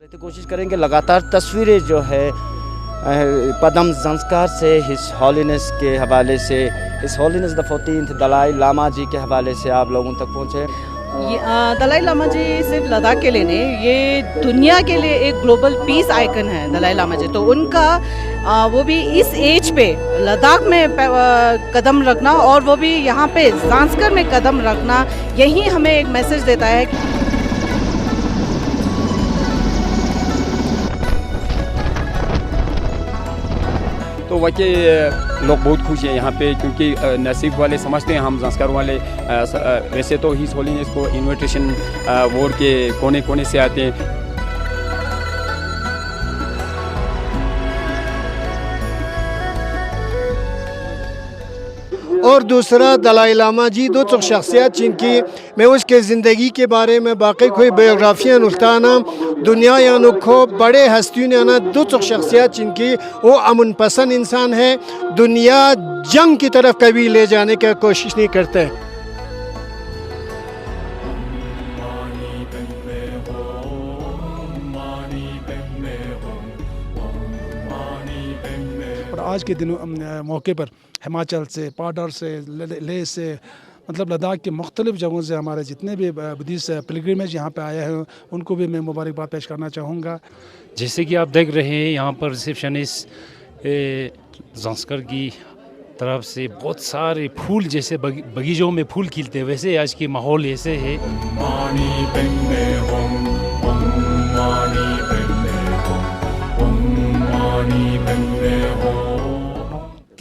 तो कोशिश करेंगे लगातार तस्वीरें जो है पद्म संस्कार से हिज हॉलीनेस के हवाले से, his holiness the 14th Dalai Lama ji के हवाले से आप लोगों तक पहुँचे। दलाई लामा जी सिर्फ लद्दाख के लिए नहीं, ये दुनिया के लिए एक ग्लोबल पीस आइकन है दलाई लामा जी। तो उनका वो भी इस एज पे लद्दाख में कदम रखना और वो भी यहाँ पे ज़ांस्कर में कदम रखना, यही हमें एक मैसेज देता है। तो वाकई लोग बहुत खुश हैं यहाँ पे, क्योंकि नसीब वाले समझते हैं हम ज़ांस्कर वाले। वैसे तो हिज होलीनेस को इन्विटेशन वर्ल्ड के कोने कोने से आते हैं। और दूसरा दलाई लामा जी दो तो शख्सियत जिनकी मैं उसके ज़िंदगी के बारे में बाकी कोई बायोग्राफियाँ नुख्ताना दुनिया या नुखो बड़े हस्तियों ने आना दो तो शख्सियत जिनकी वो अमन पसंद इंसान है, दुनिया जंग की तरफ कभी ले जाने की कोशिश नहीं करते। आज के दिन मौके पर हिमाचल से, पाडर से, लेह से, मतलब लद्दाख के मुख्तलिफ़ जगहों से हमारे जितने भी बुद्धिस्ट पिलग्रिमेज यहाँ पे आए हैं उनको भी मैं मुबारकबाद पेश करना चाहूँगा। जैसे कि आप देख रहे हैं यहाँ पर रिसेप्शनिस्ट ज़ांस्कर की तरफ से बहुत सारे फूल, जैसे बगीचों में फूल खिलते हैं वैसे आज की माहौल ऐसे है।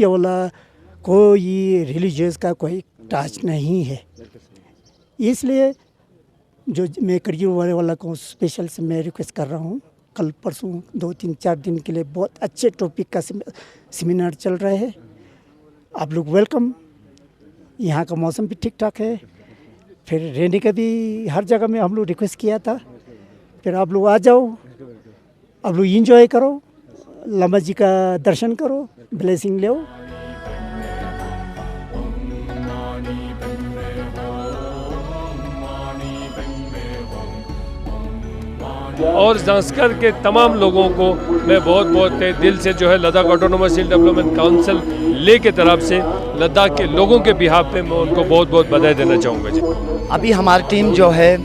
वाला कोई रिलीजियस का कोई टच नहीं है, इसलिए जो मैं करियर वाला को स्पेशल से मैं रिक्वेस्ट कर रहा हूँ। कल परसों 2-3-4 दिन के लिए बहुत अच्छे टॉपिक का सेमिनार चल रहा है, आप लोग वेलकम। यहाँ का मौसम भी ठीक ठाक है, फिर रहने का भी हर जगह में हम लोग रिक्वेस्ट किया था। फिर आप लोग आ जाओ, आप लोग इंजॉय करो, लामा जी का दर्शन करो, ब्लेसिंग लो। और ज़ांस्कर के तमाम लोगों को मैं बहुत बहुत दिल से जो है लद्दाख ऑटोनोमस हिल डेवलपमेंट काउंसिल ले के तरफ से लद्दाख के लोगों के बिहाफ पे मैं उनको बहुत बहुत बधाई देना चाहूँगा जी। अभी हमारी टीम जो है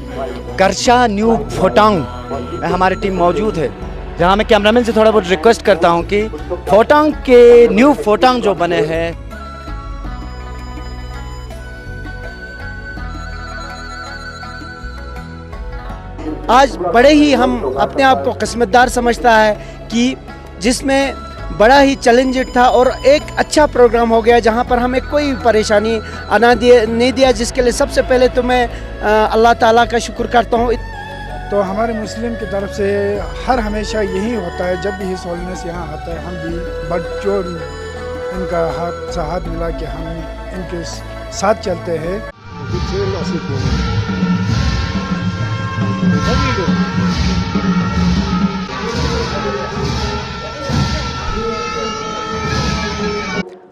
करशा न्यू फोटांग में हमारी टीम मौजूद है, जहाँ मैं कैमरामैन से थोड़ा बहुत रिक्वेस्ट करता हूँ कि फोटांग के न्यू फोटांग जो बने हैं आज बड़े ही हम अपने आप को किस्मतदार समझता है कि जिसमें बड़ा ही चैलेंजेड था और एक अच्छा प्रोग्राम हो गया जहाँ पर हमें कोई परेशानी नहीं दिया, जिसके लिए सबसे पहले तो मैं अल्लाह ताला का शुक्र करता हूँ। तो हमारे मुस्लिम की तरफ से हर हमेशा यही होता है, जब भी हिज होलीनेस यहाँ आता है हम भी बट जो इनका हाथ मिला के हम इनके साथ चलते हैं।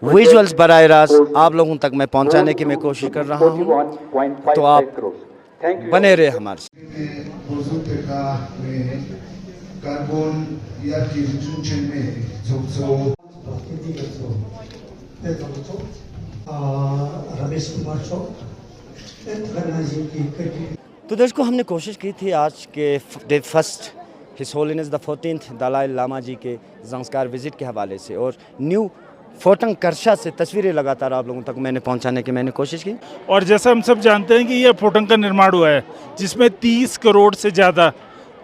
विजुअल्स बराह रास्त आप लोगों तक मैं पहुंचाने की मैं कोशिश कर रहा हूं, तो आप बने रहे हमारे साथ। तो दोस्तों हमने कोशिश की थी आज के day first his holiness the 14th Dalai Lama ji के ज़ांस्कर विज़िट के हवाले से और न्यू फोटांग करशा से तस्वीरें लगातार आप लोगों तक मैंने पहुंचाने की मैंने कोशिश की। और जैसा हम सब जानते हैं कि यह फोटांग का निर्माण हुआ है, जिसमें 30 करोड़ से ज़्यादा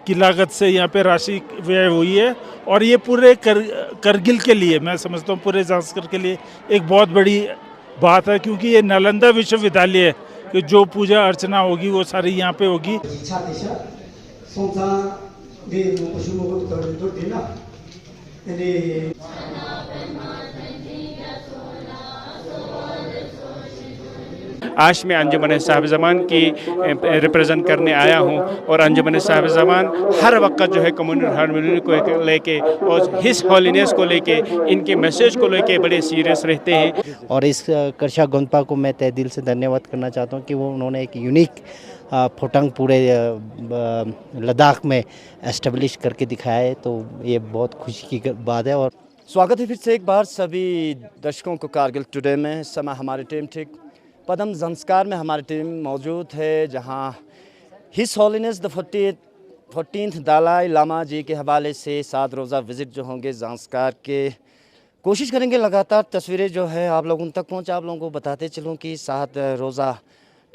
की लागत से यहाँ पे राशि व्यय हुई है। और ये पूरे करगिल के लिए, मैं समझता हूँ पूरे ज़ांस्कर के लिए एक बहुत बड़ी बात है, क्योंकि ये नालंदा विश्वविद्यालय है कि जो पूजा अर्चना होगी वो सारी यहाँ पे होगी। आज मैं अंजुमन साहिब ज़मान की रिप्रेजेंट करने आया हूँ और अंजुमन साहिब ज़मान हर वक्त जो है कम्युनिटी हार्मनी को लेके और हिज हॉलीनेस को लेके इनके मैसेज को लेके बड़े सीरियस रहते हैं। और इस करशा गोंदपा को मैं तहे दिल से धन्यवाद करना चाहता हूँ कि वो उन्होंने एक यूनिक फोटंग पूरे लद्दाख में एस्टेब्लिश करके दिखाया है, तो ये बहुत खुशी की बात है। और स्वागत है फिर से एक बार सभी दर्शकों को कारगिल टुडे में। इस समय हमारी टीम ठीक पदम ज़ंस्कार में हमारी टीम मौजूद है, जहां his holiness the 14th Dalai Lama ji के हवाले से 7 रोज़ा विज़िट जो होंगे ज़ंस्कार के, कोशिश करेंगे लगातार तस्वीरें जो है आप लोगों तक पहुँचा। आप लोगों को बताते चलूँ कि 7 रोज़ा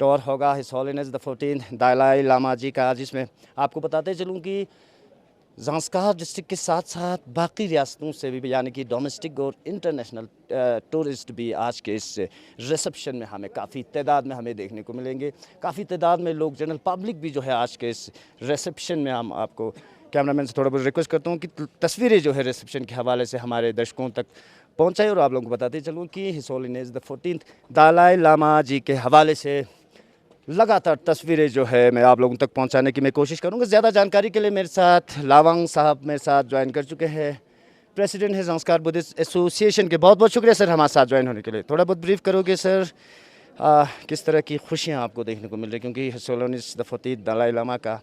टूर होगा his holiness the 14th Dalai Lama ji का, जिसमें आपको बताते चलूँ कि ज़ंस्कार डिस्ट्रिक्ट के साथ साथ बाकी रियासतों से भी, यानी कि डोमेस्टिक और इंटरनेशनल टूरिस्ट भी आज के इस रिसेप्शन में हमें काफ़ी तादाद में हमें देखने को मिलेंगे। काफ़ी तादाद में लोग, जनरल पब्लिक भी जो है आज के इस रिसेप्शन में, हम आपको कैमरामैन से थोड़ा बहुत रिक्वेस्ट करता हूँ कि तस्वीरें जो है रिसेप्शन के हवाले से हमारे दर्शकों तक पहुँचाए। और आप लोगों को बताते चलूँ कि his holiness the 14th Dalai Lama ji के हवाले से लगातार तस्वीरें जो है मैं आप लोगों तक पहुंचाने की मैं कोशिश करूंगा। ज़्यादा जानकारी के लिए मेरे साथ लावांग साहब मेरे साथ ज्वाइन कर चुके हैं, प्रेसिडेंट है ज़ंस्कार बुद्धिस्ट एसोसिएशन के। बहुत बहुत शुक्रिया सर हमारे साथ ज्वाइन होने के लिए। थोड़ा बहुत ब्रीफ करोगे सर, किस तरह की खुशियां आपको देखने को मिल रही, क्योंकि his holiness the 14th Dalai Lama का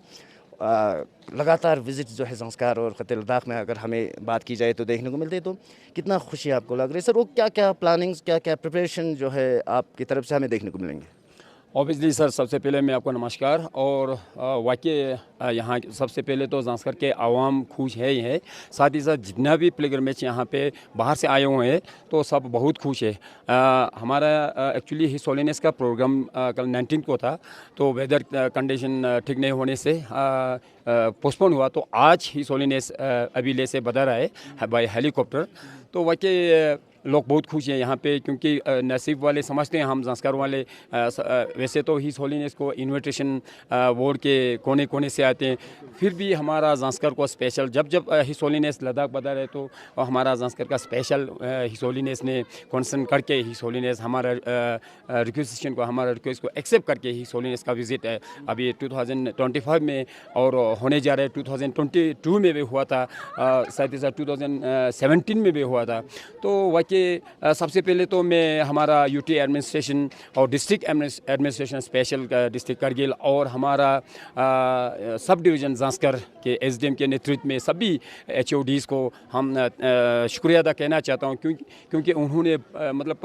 लगातार विज़िट जो है ज़ंस्कार और ख़त्े लद्दाख में अगर हमें बात की जाए तो देखने को मिलती है, तो कितना खुशी आपको लग रही है सर? वो क्या क्या प्लानिंग्स, क्या क्या प्रिपरेशन जो है आपकी तरफ से हमें देखने को मिलेंगे? ऑब्वियसली सर, सबसे पहले मैं आपको नमस्कार। और वाकई यहाँ सबसे पहले तो ज़ंस्कार के आवाम खुश है ही है, साथ ही साथ जितना भी पिलग्रिमेज यहाँ पे बाहर से आए हुए हैं तो सब बहुत खुश है। हमारा एक्चुअली हिज हॉलीनेस का प्रोग्राम कल 19 को था, तो वेदर कंडीशन ठीक नहीं होने से पोस्टपोन हुआ, तो आज हिज हॉलीनेस अभी ले से बदर आए बाय हेलीकॉप्टर। तो वाकई लोग बहुत खुश हैं यहाँ पे, क्योंकि नसीब वाले समझते हैं हम ज़ंस्कार वाले। वैसे तो हिज हॉलीनेस को इन्विटेशन वर्ल्ड के कोने कोने से आते हैं, फिर भी हमारा ज़ंस्कार को स्पेशल जब हिज हॉलीनेस लद्दाख बदर है तो हमारा ज़ंस्कार का स्पेशल हिज हॉलीनेस ने कंसर्न करके हिज हॉलीनेस हमारा रिक्वेस्टेशन को, हमारा रिक्वेस्ट को एक्सेप्ट करके हिज हॉलीनेस का विज़िट है अभी 2025 में और होने जा रहा है। 2022 में भी हुआ था, साथ ही साथ 2017 में भी हुआ था। तो वाकई सबसे पहले तो मैं हमारा यूटी एडमिनिस्ट्रेशन और district administration special district Kargil और हमारा सब डिवीज़न ज़ंस्कार के एसडीएम के नेतृत्व में सभी एचओडीज़ को हम शुक्रिया अदा कहना चाहता हूँ, क्योंकि उन्होंने मतलब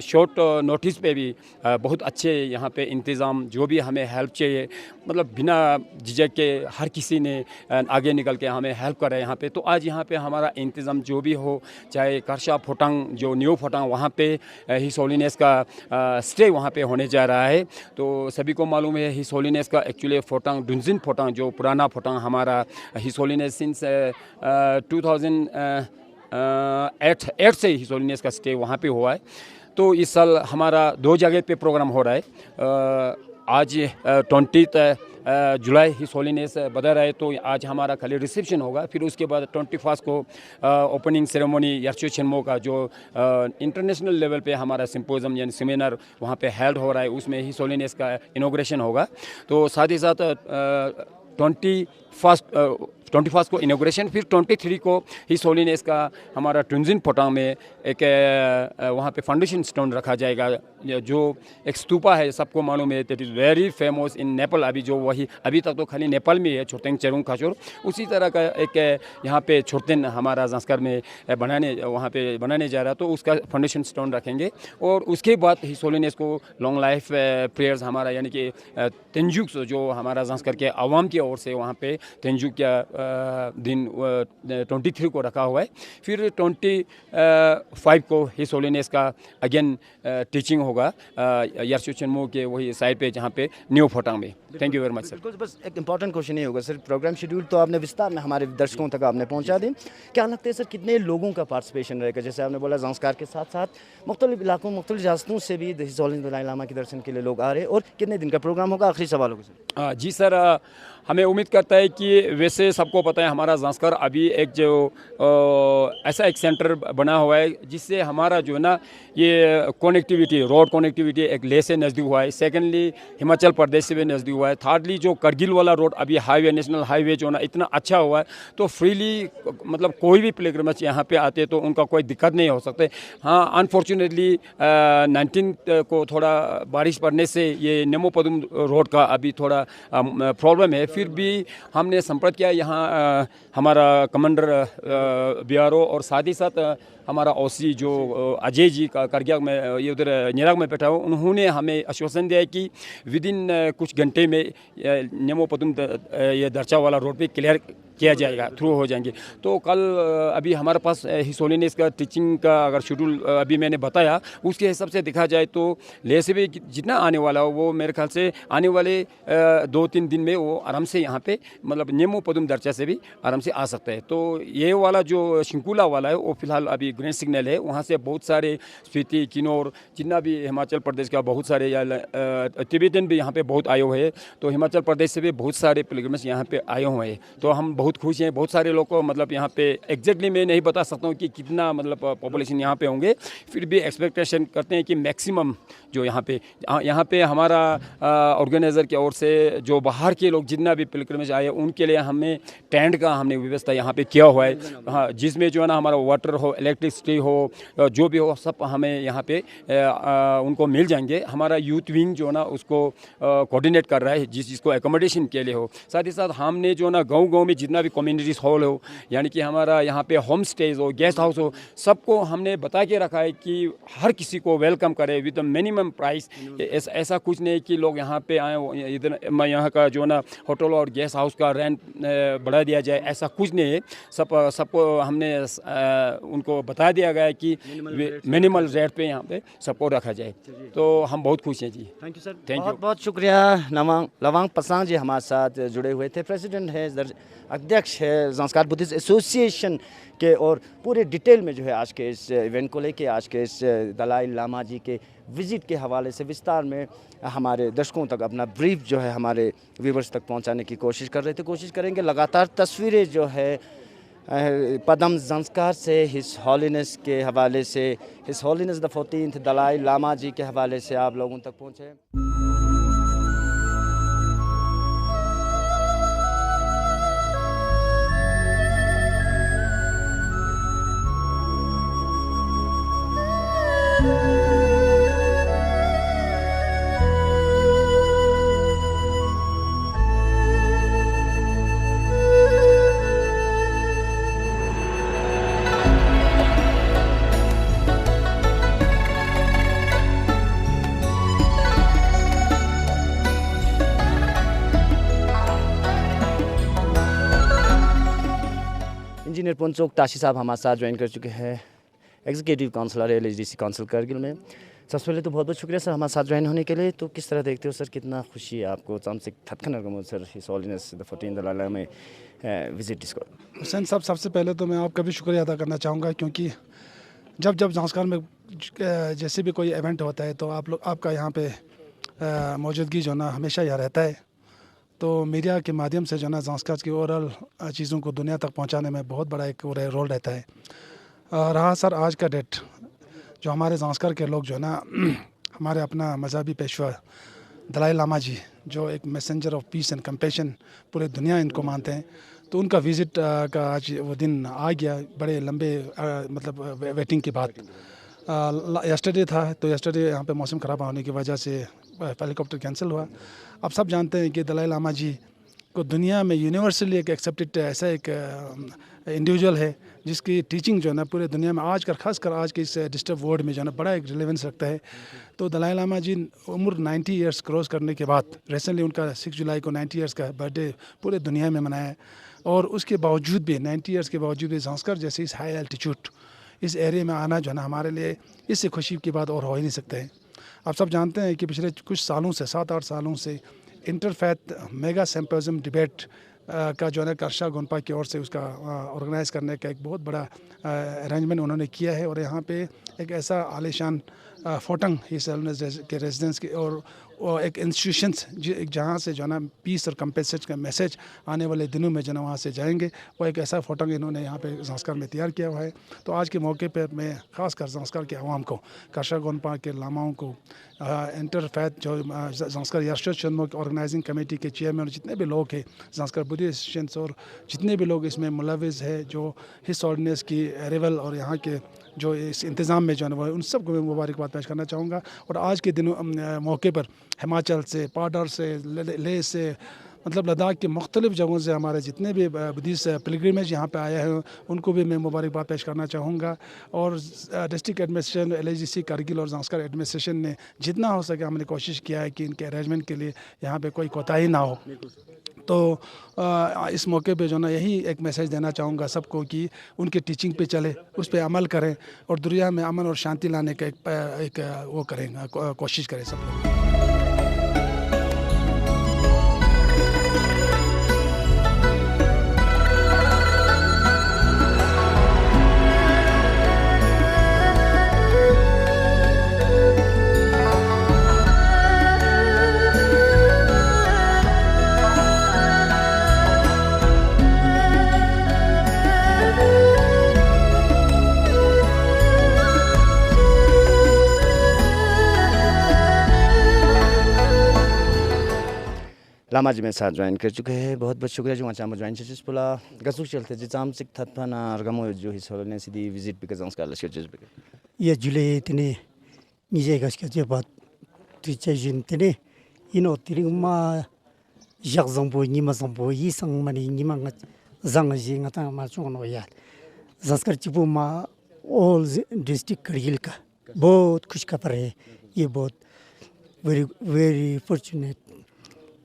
शॉर्ट नोटिस पे भी बहुत अच्छे यहाँ पे इंतज़ाम, जो भी हमें हेल्प चाहिए मतलब बिना झिझक के हर किसी ने आगे निकल के हमें हेल्प करा है यहाँ पे। तो आज यहाँ पे हमारा इंतज़ाम जो भी हो, चाहे करशा फोटांग जो न्यू फोटांग वहाँ पे हिज हॉलीनेस का स्टे वहाँ पे होने जा रहा है। तो सभी को मालूम है हिज हॉलीनेस का एक्चुअली फोटांग डुनजिन फोटांग जो पुराना फोटांग हमारा हिज हॉलीनेस सिंस 2008 से हिज हॉलीनेस का स्टे वहाँ पे हुआ है। तो इस साल हमारा 2 जगह पे प्रोग्राम हो रहा है। आज 20 जुलाई हिज हॉलीनेस बदर है, तो आज हमारा खाली रिसेप्शन होगा, फिर उसके बाद 21 को ओपनिंग सेरेमनी यर्चो छेन्मो का जो इंटरनेशनल लेवल पे हमारा सिंपोजियम यानी सेमिनार वहाँ पे हेल्ड हो रहा है, उसमें हिज हॉलीनेस का इनॉग्रेशन होगा। तो साथ ही साथ 21 को इनॉग्रेशन, फिर 23 को हिज हॉलीनेस का हमारा ट्विंजिन फोटांग में एक वहाँ पे फाउंडेशन स्टोन रखा जाएगा, जो एक स्तूपा है, सबको मालूम है, that is very famous in Nepal. अभी जो वही अभी तक तो खाली नेपाल में है, छोटेंग चेरुंग खाचोर, उसी तरह का एक यहाँ पे छोटेन हमारा ज़ंस्कार में वहाँ पे बनाने जा रहा है, तो उसका फाउंडेशन स्टोन रखेंगे। और उसके बाद हिज हॉलीनेस को लॉन्ग लाइफ प्रेयर्स हमारा यानी कि तेंजुक जो हमारा ज़ंस्कार के आवाम की ओर से वहाँ पे तेंजुक का दिन 23 को रखा हुआ है। फिर 25 को हिज हॉलीनेस का अगेन टीचिंग होगा यर्चो छेन्मो के वही साइड पे जहाँ पे न्यू फोटांग में। Thank you very much sir. बिल्कुल, बस एक इंपॉर्टेंट क्वेश्चन ये होगा सर, प्रोग्राम शेड्यूल तो आपने विस्तार में हमारे दर्शकों तक आपने पहुँचा दी, क्या लगता है सर कितने लोगों का पार्टिसिपेशन रहेगा? जैसे आपने बोला ज़ंस्कार के साथ साथ मुख्तलिफ इलाकों मुख्तलिफ रियासतों से भी हिज हॉलीनेस दलाई लामा के दर्शन के लिए लोग आ रहे हैं, और कितने दिन का प्रोग्राम होगा? आखिरी सवाल होगा सर। जी सर, हमें उम्मीद करता है कि वैसे सब सबको पता है हमारा ज़ांस्कर अभी एक जो ऐसा एक सेंटर बना हुआ है जिससे हमारा जो है ना ये कनेक्टिविटी, रोड कनेक्टिविटी एक लेह से नज़दीक हुआ है। सेकेंडली हिमाचल प्रदेश से भी नज़दीक हुआ है। थर्डली जो करगिल वाला रोड अभी हाईवे, नेशनल हाईवे जो है ना इतना अच्छा हुआ है, तो फ्रीली मतलब कोई भी पिलग्रिमेज यहाँ पे आते तो उनका कोई दिक्कत नहीं हो सकते। हाँ, अनफॉर्चुनेटली 19 को थोड़ा बारिश पड़ने से ये नेमो पदुम रोड का अभी थोड़ा प्रॉब्लम है। फिर भी हमने संपर्क किया यहाँ हमारा कमांडर BRO और साथ ही साथ हमारा OC जो अजय जी का करगिल में ये उधर निराग में बैठा हुआ, उन्होंने हमें आश्वासन दिया है कि विदिन कुछ घंटे में नेमो पदुम ये दर्चा वाला रोड पे क्लियर किया जाएगा, थ्रू हो जाएंगे। तो कल अभी हमारे पास हिज होलीनेस का टीचिंग का अगर शेड्यूल अभी मैंने बताया, उसके हिसाब से देखा जाए तो लेह से भी जितना आने वाला हो वो मेरे ख्याल से आने वाले 2-3 दिन में वो आराम से यहाँ पे मतलब नेमो पदुम दर्चा से भी आराम से आ सकता है। तो ये वाला जो शिंकुला वाला है वो फिलहाल अभी ग्रीन सिग्नल है, वहाँ से बहुत सारे स्पीति, किन्नौर, जितना भी हिमाचल प्रदेश का बहुत सारे या तिब्बतन भी यहाँ पे बहुत आए हुए हैं। तो हिमाचल प्रदेश से भी बहुत सारे पिलग्रिम्स यहाँ पे आए हुए हैं। तो हम बहुत खुश हैं। बहुत सारे लोग को मतलब यहाँ पे एग्जैक्टली मैं नहीं बता सकता हूँ कि कितना मतलब पॉपुलेशन यहाँ पे होंगे, फिर भी एक्सपेक्टेशन करते हैं कि मैक्सिमम जो यहाँ पे हमारा ऑर्गेनाइज़र की ओर से जो बाहर के लोग जितना भी पिलग्रिमेज आए उनके लिए हमने टेंट का हमने व्यवस्था यहाँ पे किया हुआ है। हाँ, जिसमें जो है ना हमारा वाटर हो, इलेक्ट्रिसिटी हो, जो भी हो सब हमें यहाँ पे उनको मिल जाएंगे। हमारा यूथ विंग जो है ना उसको कोऑर्डिनेट कर रहा है जिसको एकोमोडेशन के लिए हो। साथ ही साथ हमने जो ना गाँव में जितना भी कम्युनिटीज़ हॉल हो, यानी कि हमारा यहाँ पे होम स्टेज हो, गेस्ट हाउस हो, सबको हमने बता के रखा है कि हर किसी को वेलकम करें विद मिनिमम प्राइस। ऐसा कुछ नहीं कि लोग यहाँ पे आए इधर यहाँ का जो ना होटल और गेस्ट हाउस का रेंट बढ़ा दिया जाए, ऐसा कुछ नहीं है। सबको हमने उनको बता दिया गया है कि मिनिमल रेट पे यहाँ पे सबको रखा जाए। तो हम बहुत खुश हैं जी। Thank you sir, thank you. बहुत बहुत शुक्रिया। लवांग पसांग जी हमारे साथ जुड़े हुए थे, प्रेसिडेंट है, अध्यक्ष है ज़ांस्कर बुद्धिस्ट एसोसिएशन के, और पूरे डिटेल में जो है आज के इस इवेंट को लेके, आज के इस दलाई लामा जी के विज़िट के हवाले से विस्तार में हमारे दर्शकों तक अपना ब्रीफ जो है हमारे व्यूवर्स तक पहुंचाने की कोशिश कर रहे थे। कोशिश करेंगे लगातार तस्वीरें जो है पदम ज़ांस्कर से हिज हॉलीनेस के हवाले से, his holiness the 14th Dalai Lama ji के हवाले से आप लोगों तक पहुँचे। इंजीनियर पंचोक ताशी साहब हमारे साथ ज्वाइन कर चुके हैं, एग्जीक्यूटिव काउंसलर है LHDC काउंसिल करगिल में। सबसे पहले तो बहुत बहुत शुक्रिया सर हमारे साथ ज्वाइन होने के लिए। तो किस तरह देखते हो सर, कितना खुशी है आपको चामसिक थत्खन sir his holiness the 14th Dalai Lama में विजिट इसको? हुसैन साहब, सबसे पहले तो मैं आपका भी शुक्रिया अदा करना चाहूँगा, क्योंकि जब ज़ांस्कर में जैसे भी कोई इवेंट होता है तो आपका यहाँ पे मौजूदगी जो ना हमेशा यहाँ रहता है। तो मीडिया के माध्यम से जो ना ज़ांस्कर की ओवरऑल चीज़ों को दुनिया तक पहुँचाने में बहुत बड़ा एक रोल रहता है। रहा सर आज का डेट, जो हमारे ज़ांस्कर के लोग जो है ना हमारे अपना मजहबी पेशवा दलाई लामा जी, जो एक messenger of peace and compassion पूरे दुनिया इनको मानते हैं, तो उनका विज़िट का आज वो दिन आ गया, बड़े लंबे मतलब वेटिंग के बाद। यस्टरडे था, तो यस्टरडे यहाँ पे मौसम ख़राब होने की वजह से हेलीकॉप्टर कैंसिल हुआ। अब सब जानते हैं कि दलाई लामा जी को दुनिया में यूनिवर्सली एक एक्सेप्टेड ऐसा एक इंडिविजुअल है जिसकी टीचिंग जो है ना पूरे दुनिया में आज कर खासकर आज के इस डिस्टर्ब वर्ल्ड में जो है ना बड़ा एक रिलेवेंस रखता है। तो दलाई लामा जी उम्र 90 ईयर्स क्रॉस करने के बाद रिसेंटली उनका 6 जुलाई को 90 ईयर्स का बर्थडे पूरे दुनिया में मनाया है, और उसके बावजूद भी 90 ईयर्स के बावजूद भी ज़ांस्कर जैसे इस हाई एल्टीट्यूड इस एरिया में आना जो है ना हमारे लिए इससे खुशी की बात और हो ही नहीं सकते हैं। आप सब जानते हैं कि पिछले कुछ सालों से 7-8 सालों से इंटरफेथ मेगा सिम्पोजियम डिबेट का जो है कर्शा गोनपा की ओर से उसका ऑर्गेनाइज़ करने का एक बहुत बड़ा अरेंजमेंट उन्होंने किया है। और यहाँ पे एक ऐसा आलीशान फोटंग हिज के रेजिडेंस की, और वो एक इंस्टीट्यूशंस जहाँ से जो है ना पीस और कंपेसेशन का मैसेज आने वाले दिनों में जो है ना वहाँ से जाएंगे, वो एक ऐसा फोटो इन्होंने यहाँ पे ज़ांस्कर में तैयार किया हुआ है। तो आज के मौके पर मैं ख़ासकर ज़ांस्कर के अवाम को, काशा गोनपा के लामाओं को, इंटरफैथ जो ज़ांस्कर यास्टर चंदमोक ऑर्गेनाइजिंग कमेटी के चेयरमैन और जितने भी लोग हैं, ज़ांस्कर बुद्धिस्ट एसोसिएशंस और जितने भी लोग इसमें मुलविज़ है, जो हिस ऑर्डिनेंस की अरेवल और यहाँ के जो इस इंतज़ाम में जो है उन सबको मैं मुबारकबाद पेश करना चाहूँगा। और आज के दिनों मौके पर हिमाचल से, पाडर से, लेह से, मतलब लद्दाख के मुख्तलिफ़ जगहों से हमारे जितने भी बुद्धिस्ट पिलग्रिमेज यहाँ पे आए हैं उनको भी मैं मुबारकबाद पेश करना चाहूँगा। और डिस्ट्रिक्ट एडमिनिस्ट्रेशन, LIGC कारगिल और ज़ांस्कर एडमिनिस्ट्रेशन ने जितना हो सके हमने कोशिश किया है कि इनके अरेंजमेंट के लिए यहाँ पे कोई कोताही ना हो। तो इस मौके पे जो ना यही एक मैसेज देना चाहूँगा सबको कि उनके टीचिंग पे चले, उस पे अमल करें और दुनिया में अमन और शांति लाने का एक वो करें, कोशिश करें सब लोग। लामा जी मेरे साथ ज्वाइन कर चुके हैं, बहुत बहुत शुक्रिया जो वहाँ ज्वाइन से बोला गसुक चलते जी चाम सिक थत्फाना अर्गमो जो हिस्सा ने सीधी विजिट भी कर ज़ांस्कर लश्कर जज भी ये जुले इतने निजे गश के जो बात तुझे जिनते इनो तिरिंगमा जगजंबो निमजंबो ये संग मनी निमंग जंग जी ngata ma चुनो यार ज़ांस्कर चिपुमा ऑल डिस्ट्रिक्ट करगिल का बहुत खुश खबर है। ये बहुत वेरी वेरी फॉर्चुनेट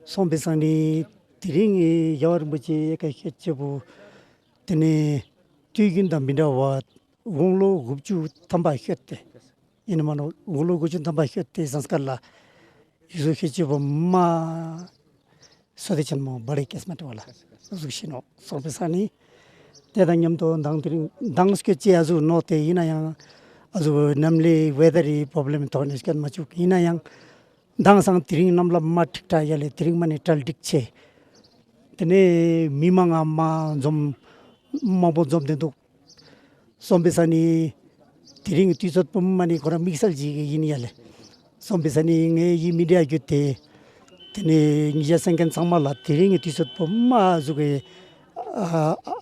सोंबेसानी तिरिंग यार मुझे एक खेचबो तने तुगिन दमिना वात वोंलो गुबचु तंबा खेते इन मानो वोंलो गुबचु तंबा खेते ज़ांस्कर ला इसे खेचबो मा सदेचन मो बड़े किस्मत वाला जुशिनो सोंबेसानी तेदांगम तो दांग तिरिंग दांगस के चे आजु नोते इना yang आजु नमले वेदरी प्रॉब्लम तो निस्कन मचु इना yang दांग संग तिरिंग नमला मा ठिकटा याले तिरिंग माने टल दिक्छे तने मिमांगा मा जम मबो जम दे तो सोंबेसानी तिरिंग तिजत पम माने कोरा मिक्सल जी यिनी याले सोंबेसानी nge yi media gyute tene ngia संगन संगमाला तिरिंग तिजत पम मा जुगे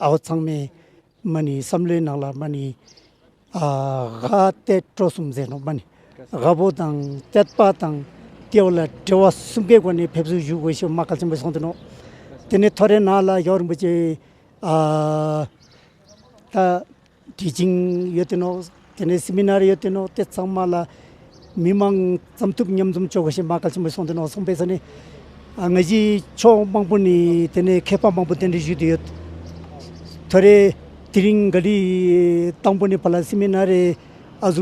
आउटसंग में मानी समले नाला मानी गाते ट्रोसुम जेनो मानी गाबोदां तेतपातां तेवला तेवा सुगे कोने फेब्जु जुगो से माकल से बसंतनो तने थरे नाला योर मुझे ता टीचिंग यतनो तने सेमिनार यतनो ते सममाला मिमांग समतुक न्यमजुम चोगो से माकल से बसंतनो संपेसने अंगजी 초 방분이 तने खेपा 방분 तने जुदियत थरे तिरिंग गली तंबनी पला सेमिनारे आजु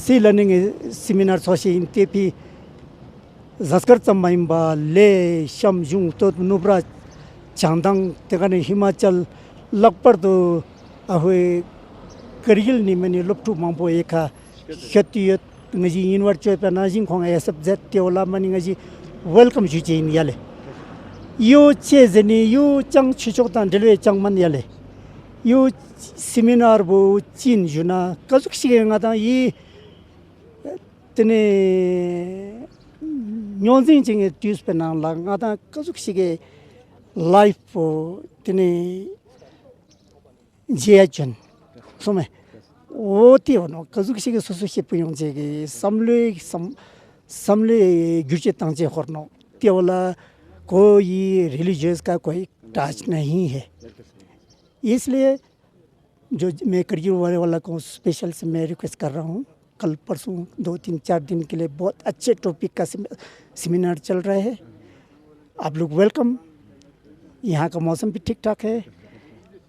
सी लर्निंग सेमिनार सोशे इंतेपी ज़ांस्कर चम्माइंबा ले शमजुंग तो नुब्रा चांदंग तेगाने हिमाचल लगपर तो अहुए करगिल निमनी लुप्टू मांपो एका खेतियत ngजी इनवर्ट चोय पे नाजिंग खोंग एसएफजेड तेवला मनी ngजी वेलकम जुचेन याले यो चेजनी यो चंग छिचोकतान दिलवे चंगमन याले यो सेमिनार बो चीन जुना कजुक सिगेंगाता ये तने न्योजिंग जिंगे ट्यूस पे ना लगाता कजुक सिगे लाइफ बो तने जेचन सोमे ओती होनो कजुक सिगे सोसोशे पुयों जेगे समले गुचे तांजे खरनो तेवला कोई रिलीजियस का कोई टच नहीं है। इसलिए जो मैं करगिल वाला को स्पेशल से मैं रिक्वेस्ट कर रहा हूँ, कल परसों 2-3-4 दिन के लिए बहुत अच्छे टॉपिक का सेमिनार चल रहा है। आप लोग वेलकम। यहाँ का मौसम भी ठीक ठाक है,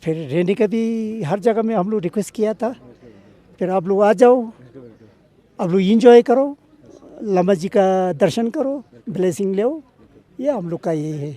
फिर रहने का भी हर जगह में हम लोग रिक्वेस्ट किया था। फिर आप लोग आ जाओ, आप लोग इंजॉय करो, लामा जी का दर्शन करो, ब्लेसिंग ले, ये हम लोग का ये है।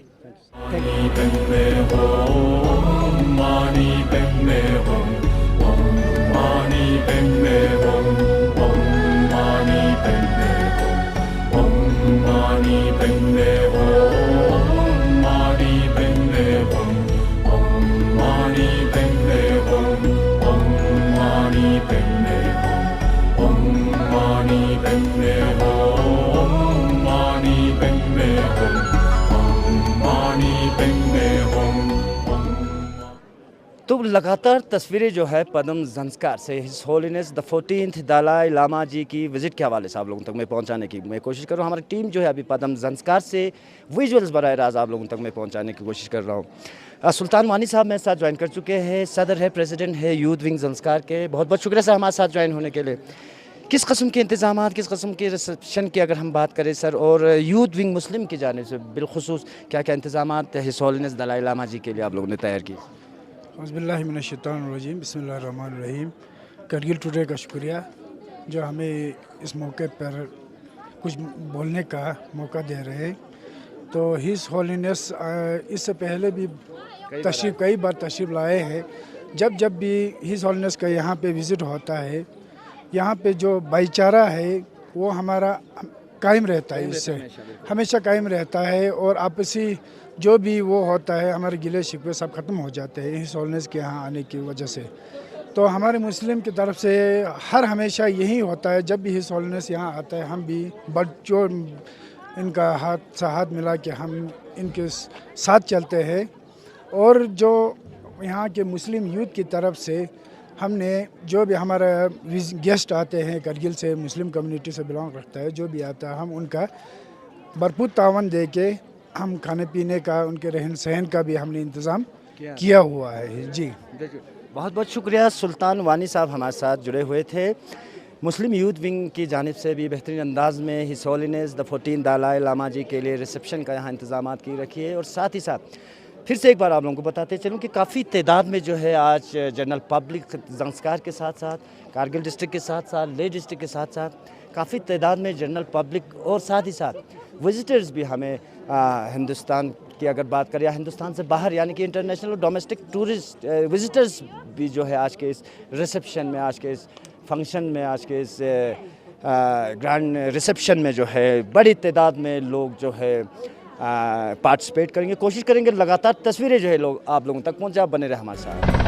तो लगातार तस्वीरें जो है पद्म ज़ंस्कार से his holiness the 14th Dalai Lama ji की विज़िट के हवाले से आप लोगों तक मैं पहुंचाने की मैं कोशिश कर रहा हूं। हमारी टीम जो है अभी पद्म ज़ंस्कार से विजुअल्स बराह रास्त आप लोगों तक मैं पहुंचाने की कोशिश कर रहा हूं। सुल्तान वानी साहब मेरे साथ ज्वाइन कर चुके हैं, सदर है, प्रेसिडेंट है यूथ विंग ज़ंस्कार के। बहुत बहुत शुक्रिया सर हमारे साथ ज्वाइन होने के लिए। किस कस्म के इंतजाम, किस कस्म के रिसेप्शन की अगर हम बात करें सर, और यूथ विंग मुस्लिम की जानिब से बिलखुसूस क्या क्या इंतजाम हिज होलीनेस दलाई लामा जी के लिए आप लोगों ने तैयार किए? औज़ुबिल्लाहिमिनश्शैतानिर्रजीम, बिस्मिल्लाहिर्रहमानिर्रहीम। करगिल टुडे का शुक्रिया जो हमें इस मौके पर कुछ बोलने का मौका दे रहे हैं। तो हिज होलीनेस इससे पहले भी कई बार तशरीफ़ लाए हैं। जब भी हिज होलीनेस का यहाँ पे विज़िट होता है, यहाँ पे जो भाईचारा है वो हमारा कायम रहता है, इससे हमेशा कायम रहता है। और आपसी जो भी वो होता है, हमारे गिले शिकवे सब ख़त्म हो जाते हैं हिज होलीनेस के यहाँ आने की वजह से। तो हमारे मुस्लिम की तरफ से हमेशा यही होता है, जब भी हिज होलीनेस यहाँ आता है हम भी जो इनका हाथ मिला के हम इनके साथ चलते हैं। और जो यहाँ के मुस्लिम यूथ की तरफ से हमने जो भी हमारा गेस्ट आते हैं करगिल से, मुस्लिम कम्युनिटी से बिलोंग करता है, जो भी आता है हम उनका भरपूर तावन दे के हम खाने पीने का, उनके रहन सहन का भी हमने इंतज़ाम किया हुआ है। जी बहुत बहुत शुक्रिया। सुल्तान वानी साहब हमारे साथ जुड़े हुए थे। मुस्लिम यूथ विंग की जानिब से भी बेहतरीन अंदाज में his holiness the 14th Dalai Lama ji के लिए रिसेप्शन का यहाँ इंतजाम की रखी है। और साथ ही साथ फिर से एक बार आप लोगों को बताते चलूँ कि काफ़ी तादाद में जो है आज जनरल पब्लिक ज़ंस्कार के साथ साथ, कारगिल डिस्ट्रिक्ट के साथ साथ, लेह डिस्ट्रिक्ट के साथ साथ काफ़ी तादाद में जनरल पब्लिक और साथ ही साथ विजिटर्स भी हमें हिंदुस्तान की अगर बात करें या हिंदुस्तान से बाहर यानी कि इंटरनेशनल और डोमेस्टिक टूरिस्ट विजिटर्स भी जो है आज के इस रिसेप्शन में, आज के इस फंक्शन में, आज के इस ग्रैंड रिसेप्शन में जो है बड़ी तादाद में लोग जो है पार्टिसिपेट करेंगे। कोशिश करेंगे लगातार तस्वीरें जो है लोग आप लोगों तक पहुँचा। बने रहे हमारे साथ।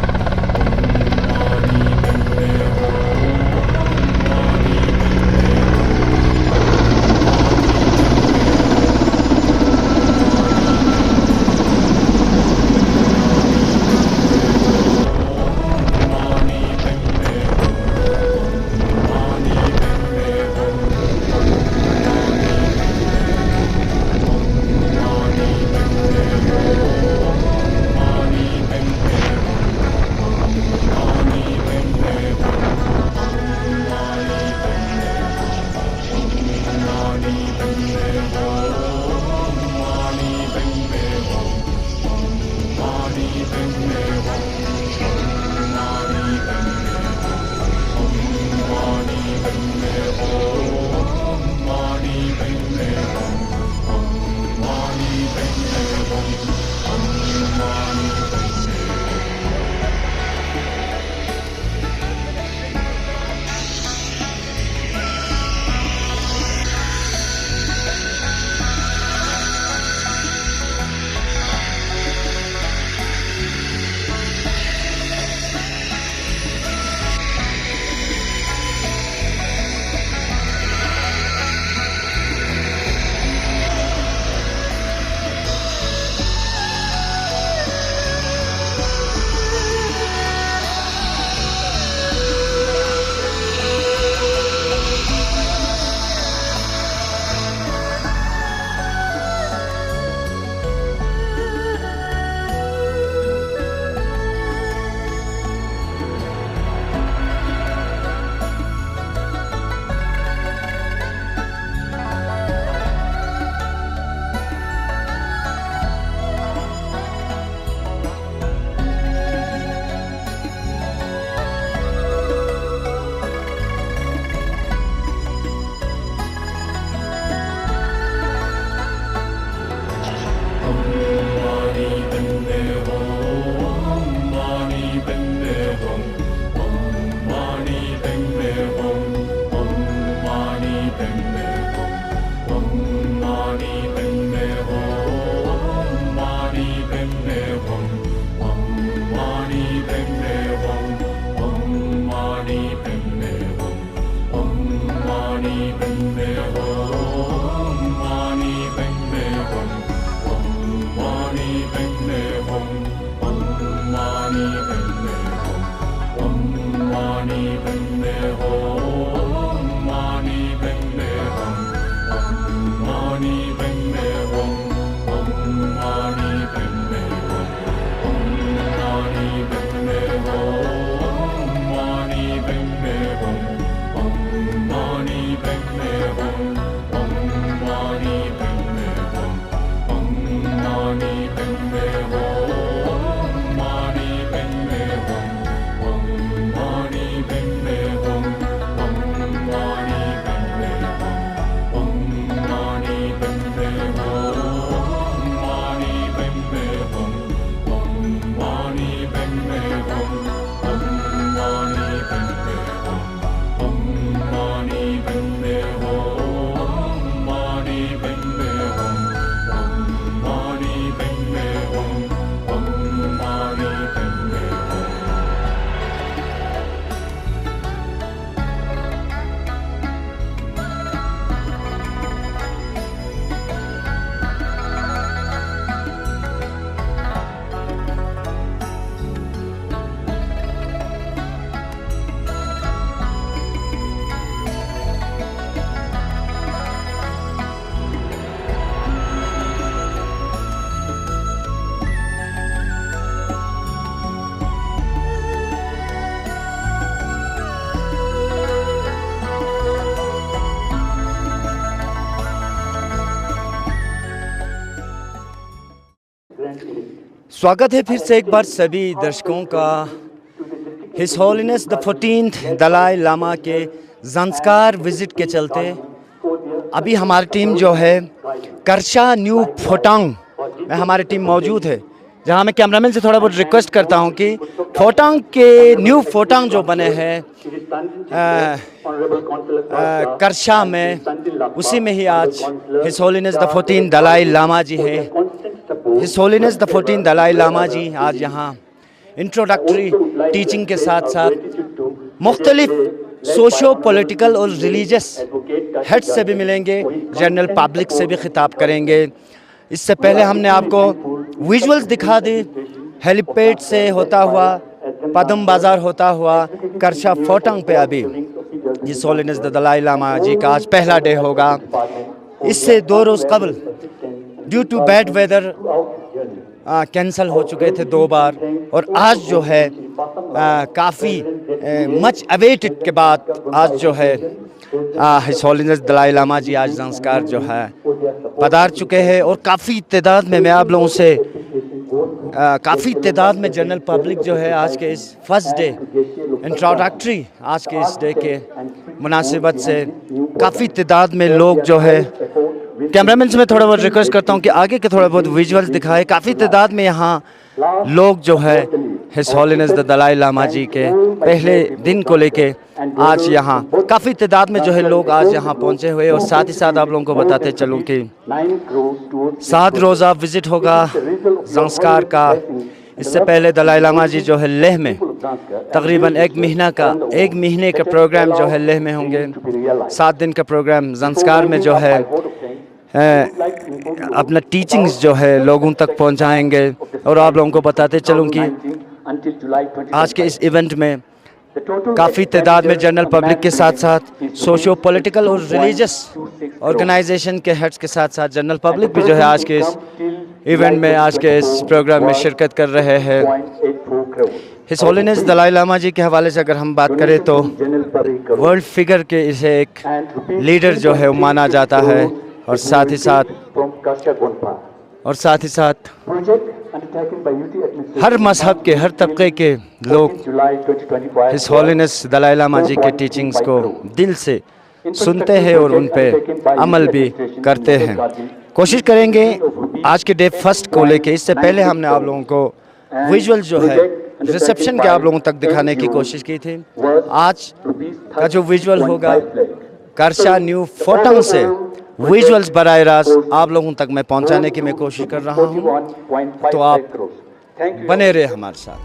स्वागत है फिर से एक बार सभी दर्शकों का his holiness the 14th Dalai Lama के ज़ंस्कार विज़िट के चलते अभी हमारी टीम जो है करशा न्यू फोटांग में हमारी टीम मौजूद है, जहां मैं कैमरामैन से थोड़ा बहुत रिक्वेस्ट करता हूं कि फोटांग के न्यू फोटांग जो बने हैं करशा में, उसी में ही आज his holiness the 14th Dalai Lama ji है। His holiness the 14th Dalai Lama ji आज यहाँ इंट्रोडक्टरी टीचिंग के साथ साथ मुख्तलिफ सोशो पॉलिटिकल और रिलीजियस हेड से भी मिलेंगे, जनरल पब्लिक से भी खिताब करेंगे। इससे पहले हमने आपको विजुअल्स दिखा दी हेलीपैड से होता हुआ, पदम बाज़ार होता हुआ करशा फोटांग पे अभी his holiness the Dalai Lama ji का आज पहला डे होगा। इससे 2 रोज़ कबल due to bad weather cancel हो चुके थे 2 बार, और आज जो है काफ़ी मच अवेटेड के बाद आज जो है हिज होलीनेस दलाई लामा जी आज ज़ंस्कार जो है पधार चुके हैं। और काफ़ी तादाद में मैं आप लोगों से काफ़ी तादाद में जनरल पब्लिक जो है आज के इस फर्स्ट डे इंट्रोडक्टरी आज के इस डे के मुनासिबत से काफ़ी तादाद में लोग जो है, कैमरामैन से मैं थोड़ा बहुत रिक्वेस्ट करता हूं कि आगे के थोड़ा बहुत विजुअल्स दिखाए। काफ़ी तादाद में यहाँ लोग जो है his holiness the Dalai Lama ji के पहले दिन को लेके आज यहाँ काफ़ी तादाद में जो है लोग आज यहाँ पहुँचे हुए। और साथ ही साथ आप लोगों को बताते चलूँ कि 7 रोज़ा विज़िट होगा ज़ंस्कार का। इससे पहले दलाई लामा जी जो है लेह में तकरीबन 1 महीने का प्रोग्राम जो है लेह में होंगे। 7 दिन का प्रोग्राम ज़ंस्कार में जो है अपना टीचिंग्स जो है लोगों तक पहुंचाएंगे। और आप लोगों को बताते चलूं कि आज के इस इवेंट में काफ़ी तादाद में जनरल पब्लिक के साथ साथ सोशो पॉलिटिकल और रिलीजियस ऑर्गेनाइजेशन के हेड्स के साथ साथ जनरल पब्लिक भी जो है आज के इस इवेंट में, आज के इस प्रोग्राम में शिरकत कर रहे हैं। हिज होलीनेस दलाई लामा जी के हवाले से अगर हम बात करें तो वर्ल्ड फिगर के इसे एक लीडर जो है माना जाता है। और साथ ही साथ हर मजहब के, हर तबके के लोग हिज होलीनेस दलाई लामा जी के टीचिंग्स को दिल से सुनते हैं और उन पे अमल भी करते हैं। कोशिश करेंगे आज के डे फर्स्ट को लेके, इससे पहले हमने आप लोगों को विजुअल जो है रिसेप्शन के आप लोगों तक दिखाने की कोशिश की थी। आज का जो विजुअल होगा करशा न्यू फोटांग से विजुअल्स बराह रास्त आप लोगों तक मैं पहुंचाने की मैं कोशिश कर रहा हूं, तो आप बने रहे हमारे साथ।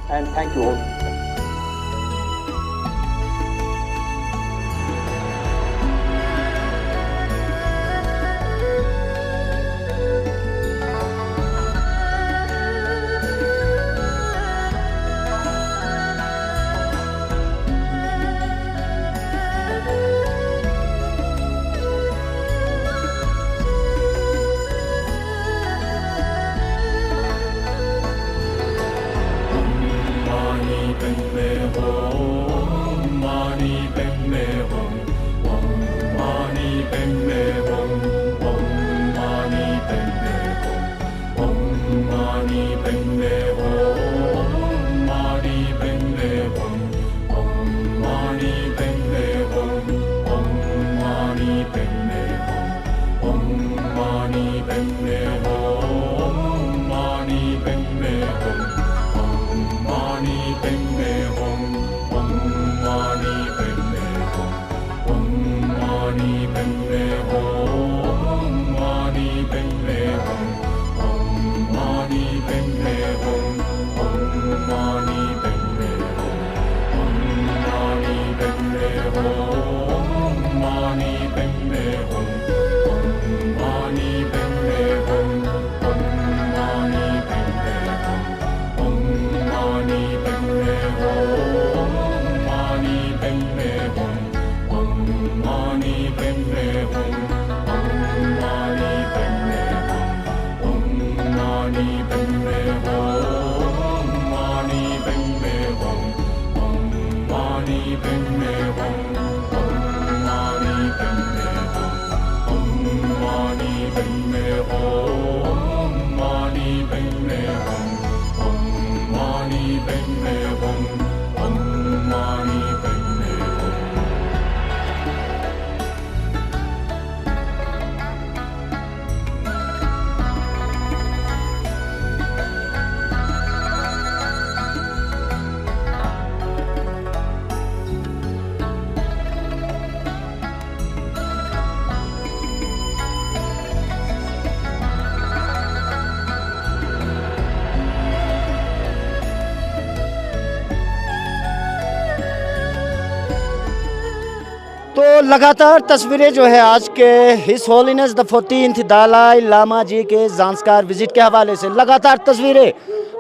तो लगातार तस्वीरें जो है आज के his holiness the 14th Dalai Lama ji के ज़ांस्कार विजिट के हवाले से लगातार तस्वीरें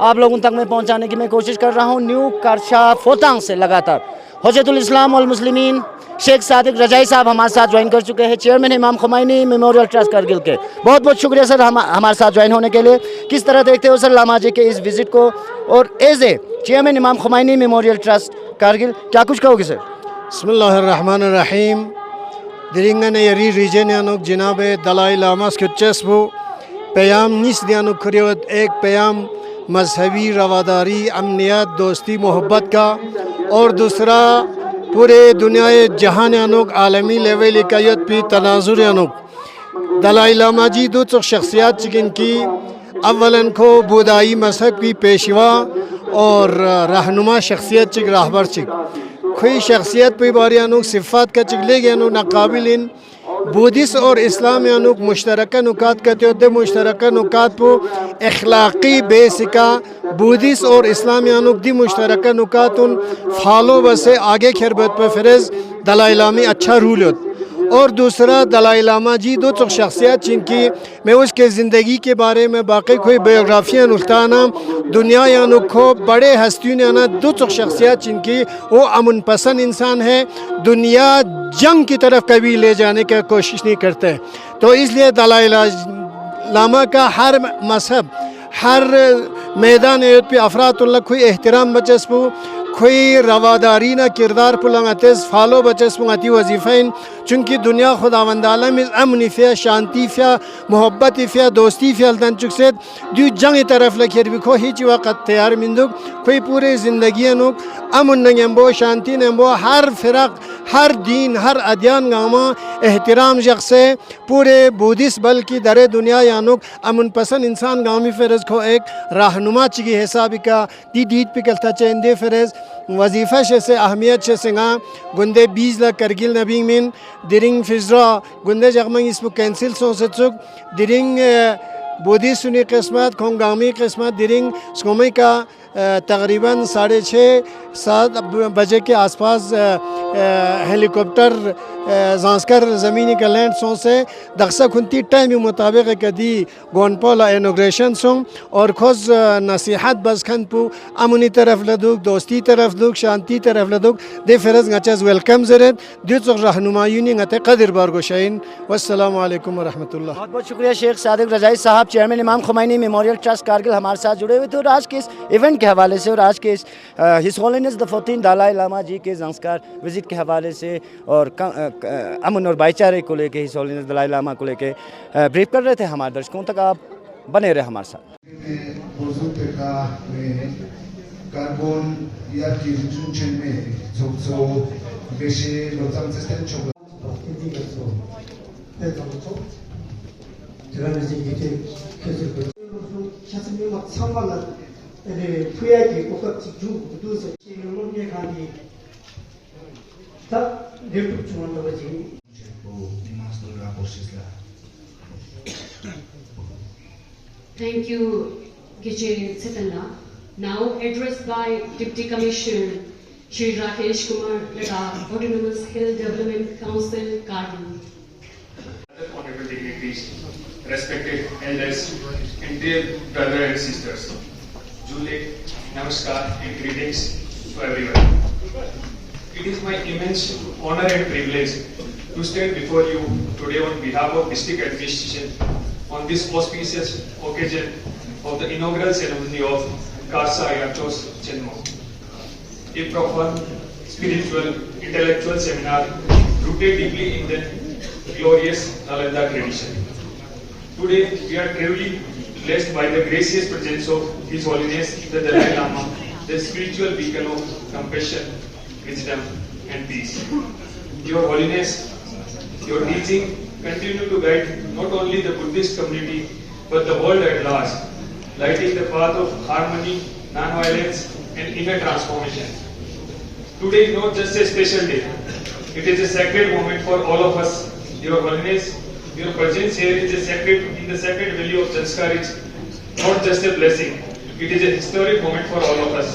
आप लोगों तक में पहुंचाने की मैं कोशिश कर रहा हूं। न्यू करशा फोतांग से लगातार हुज्जतुल इस्लाम वल मुस्लिमीन शेख सादिक रजाई साहब हमारे साथ ज्वाइन कर चुके हैं, चेयरमैन इमाम खुमैनी मेमोरियल ट्रस्ट करगिल के। बहुत बहुत शुक्रिया सर हमारे साथ ज्वाइन होने के लिए। किस तरह देखते हो सर लामा जी के इस विजिट को, और एज ए चेयरमैन इमाम खुमैनी मेमोरियल ट्रस्ट करगिल क्या कुछ कहोगे सर? बिस्मिल्लाहिर्रहमानिर्रहीम। दिरिंगन यरी रीजन यानुक जनाब दलाई लामा स्कुचेसबो प्याम निस दियानुक खरियत एक प्याम मजहबी रवादारी अमनियत दोस्ती मोहब्बत का, और दूसरा पूरे दुनिया जहान यानुक आलमी लेवल इकायत पी तनाजुर यानुक दलाई लामा जी दो शख्सियात चिकन की अव्वलन को बुदाई मजहब की पेशवा और रहनुमा शख्सियत चिक राहबर चिक कोई शख्सियत पे बारी अनुक सिफ़ात का चिकले गया नाकाबिलिन बुद्धिस्ट और इस्लाम यानुक मुश्तरका नुकात कहते होते मुश्तरका नुकात को अखलाक़ी बेसिका बुद्धिस्ट और इस्लाम यानुक दी मुश्तरका नुकात उन फॉलो बसे आगे खरबत पर फिरज दलाई लामी अच्छा रूल होत। और दूसरा दलाई लामा जी दो शख्सियत जिनकी मैं उसके ज़िंदगी के बारे में बाकी कोई बायोग्राफियाँ नुख्ताना दुनिया या नुखो बड़े हस्तियों ने आना दो शख्सियत जिनकी वो अमन पसंद इंसान है, दुनिया जंग की तरफ कभी ले जाने की कोशिश नहीं करते। तो इसलिए दलाई लामा का हर मजहब हर मैदान पे अफरातुल्लाह कोई एहतराम बचस्पू कोई रवादारी ना किरदार पुलंगतेस फॉलो बचस्पुंगती वजीफ़ाइन चूँकि दुनिया खुदावंदाला में अमन फिया शांति फिया मोहब्बत फिया दोस्ती फिया हल्दन चुकसेद दू जंग तरफ लखेर भी खो हिच वक़्त तैयार मिंदुक कोई पूरे ज़िंदगी अनुक अमन नंगेम्बो शांति नंबो हर फ़िरक हर दीन हर अदियान गामा एहतराम शख्से पूरे बुद्धिस्ट बल्कि दरे दुनिया यानुक अमन पसंद इंसान गामी फ़रज़ को एक रहनुमा चिकी हिसाब का दी दीद पे कलता चेंदे फ़रज़ वजीफ़ा से अहमियत से सिंगा गुंदे 20 लाख करगिल नबी मिन दिरिंग फिजरा गुंदे जगमंग इसको कैंसिल सो सचुक दिरिंग बोधी सुनी किस्मत खोंगामी किस्मत दिरिंग सोमई का तकरीबन 6:30-7 बजे के आसपास हेलीकॉप्टर जांस्कर ज़मीनी का लैंड सों से दक्सा खुंती टाइम मुताबिक कदी गोनपोला इनोग्रेशन सों और खुद नसीहत बस खन पु अमनी तरफ लदुक दोस्ती तरफ दुक शांति तरफ लदुक दे फिरज गचज वेलकम जरत दुच रहनुमायूनी गते कदर बारगोशाइन वस्सलामु अलैकुम व रहमतुल्लाह। बहुत बहुत शुक्रिया शेख सादिक रजाई साहब, चेयरमैन इमाम खुमैनी मेमोरियल ट्रस्ट कारगिल हमारे साथ जुड़े हुए थे और आज के इस इवेंट के हवाले से और आज के इस his holiness the 14 Dalai Lama ji के ज़ंस्कार विज़िट के हवाले से और अमन और भाईचारे को लेके हिज होलीनेस दलाई लामा को लेके ब्रीफ कर रहे थे हमारे दर्शकों तक। आप बने रहे हमारे साथ। Thank you, Gijay Sitala. Now addressed by Deputy Commissioner Shri Rakesh Kumar Ladakh, Autonomous Hill Development Council, Kargil. Honorable dignitaries, respected elders, and dear brothers and sisters, Jule, Namaskar and greetings to everyone. It is my immense honor and privilege to stand before you today on behalf of District Administration on this auspicious occasion of the inaugural ceremony of Karsa Ayachos Chenmo, a profound spiritual, intellectual seminar rooted deeply in the glorious Nalanda tradition. Today, we are truly blessed by the gracious presence of His Holiness the Dalai Lama, the spiritual beacon of compassion, wisdom, and peace. Your Holiness, your teaching continue to guide not only the Buddhist community but the world at large, lighting the path of harmony, non-violence, and inner transformation. Today is not just a special day; it is a sacred moment for all of us. Your Holiness, your presence here is a sacred in the sacred valley of Zanskar is not just a blessing; it is a historic moment for all of us.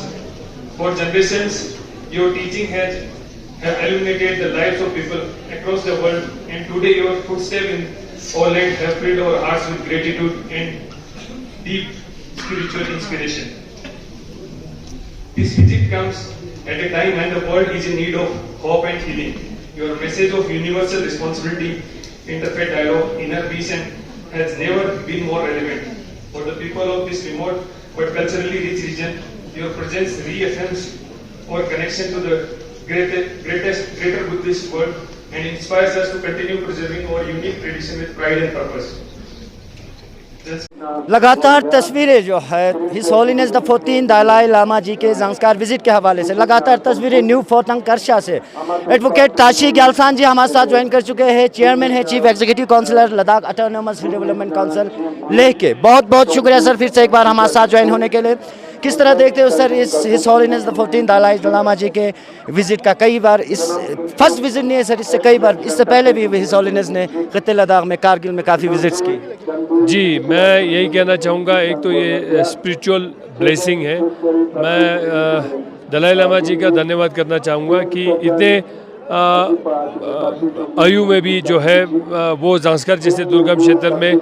For generations, your teaching have illuminated the lives of people across the world, and today your footsteps in all lands have filled our hearts with gratitude and deep spiritual inspiration. This visit comes at a time when the world is in need of hope and healing. Your message of universal responsibility, interfaith dialogue, inner peace, and has never been more relevant. For the people of this remote but culturally rich region, your presence reaffirms our connection to the greater Buddhist world and inspires us to continue preserving our unique tradition with pride and purpose. लगातार तस्वीरें जो है his holiness the 14 Dalai Lama ji के Zanskar visit के हवाले से लगातार तस्वीरें न्यू फोर्टंग करशा से एडवोकेट ताशी ग्यालसान जी हमारे साथ ज्वाइन कर चुके हैं, चेयरमैन है chief executive councillor Ladakh autonomous development council Leh के। बहुत बहुत शुक्रिया सर फिर से एक बार हमारे साथ ज्वाइन होने के लिए। किस तरह देखते हो सर इस his holiness the 14 Dalai Lama ji के विजिट का? कई बार इस फर्स्ट विजिट नहीं है सर, इससे कई बार इससे पहले भी हिज होलीनेस ने खित्ते लद्दाख में कारगिल में काफ़ी विजिट्स की। जी, मैं यही कहना चाहूँगा, एक तो ये स्पिरिचुअल ब्लेसिंग है। मैं दलाई लामा जी का धन्यवाद करना चाहूँगा कि इतने आयु में भी जो है वो ज़ांस्कर जैसे दुर्गम क्षेत्र में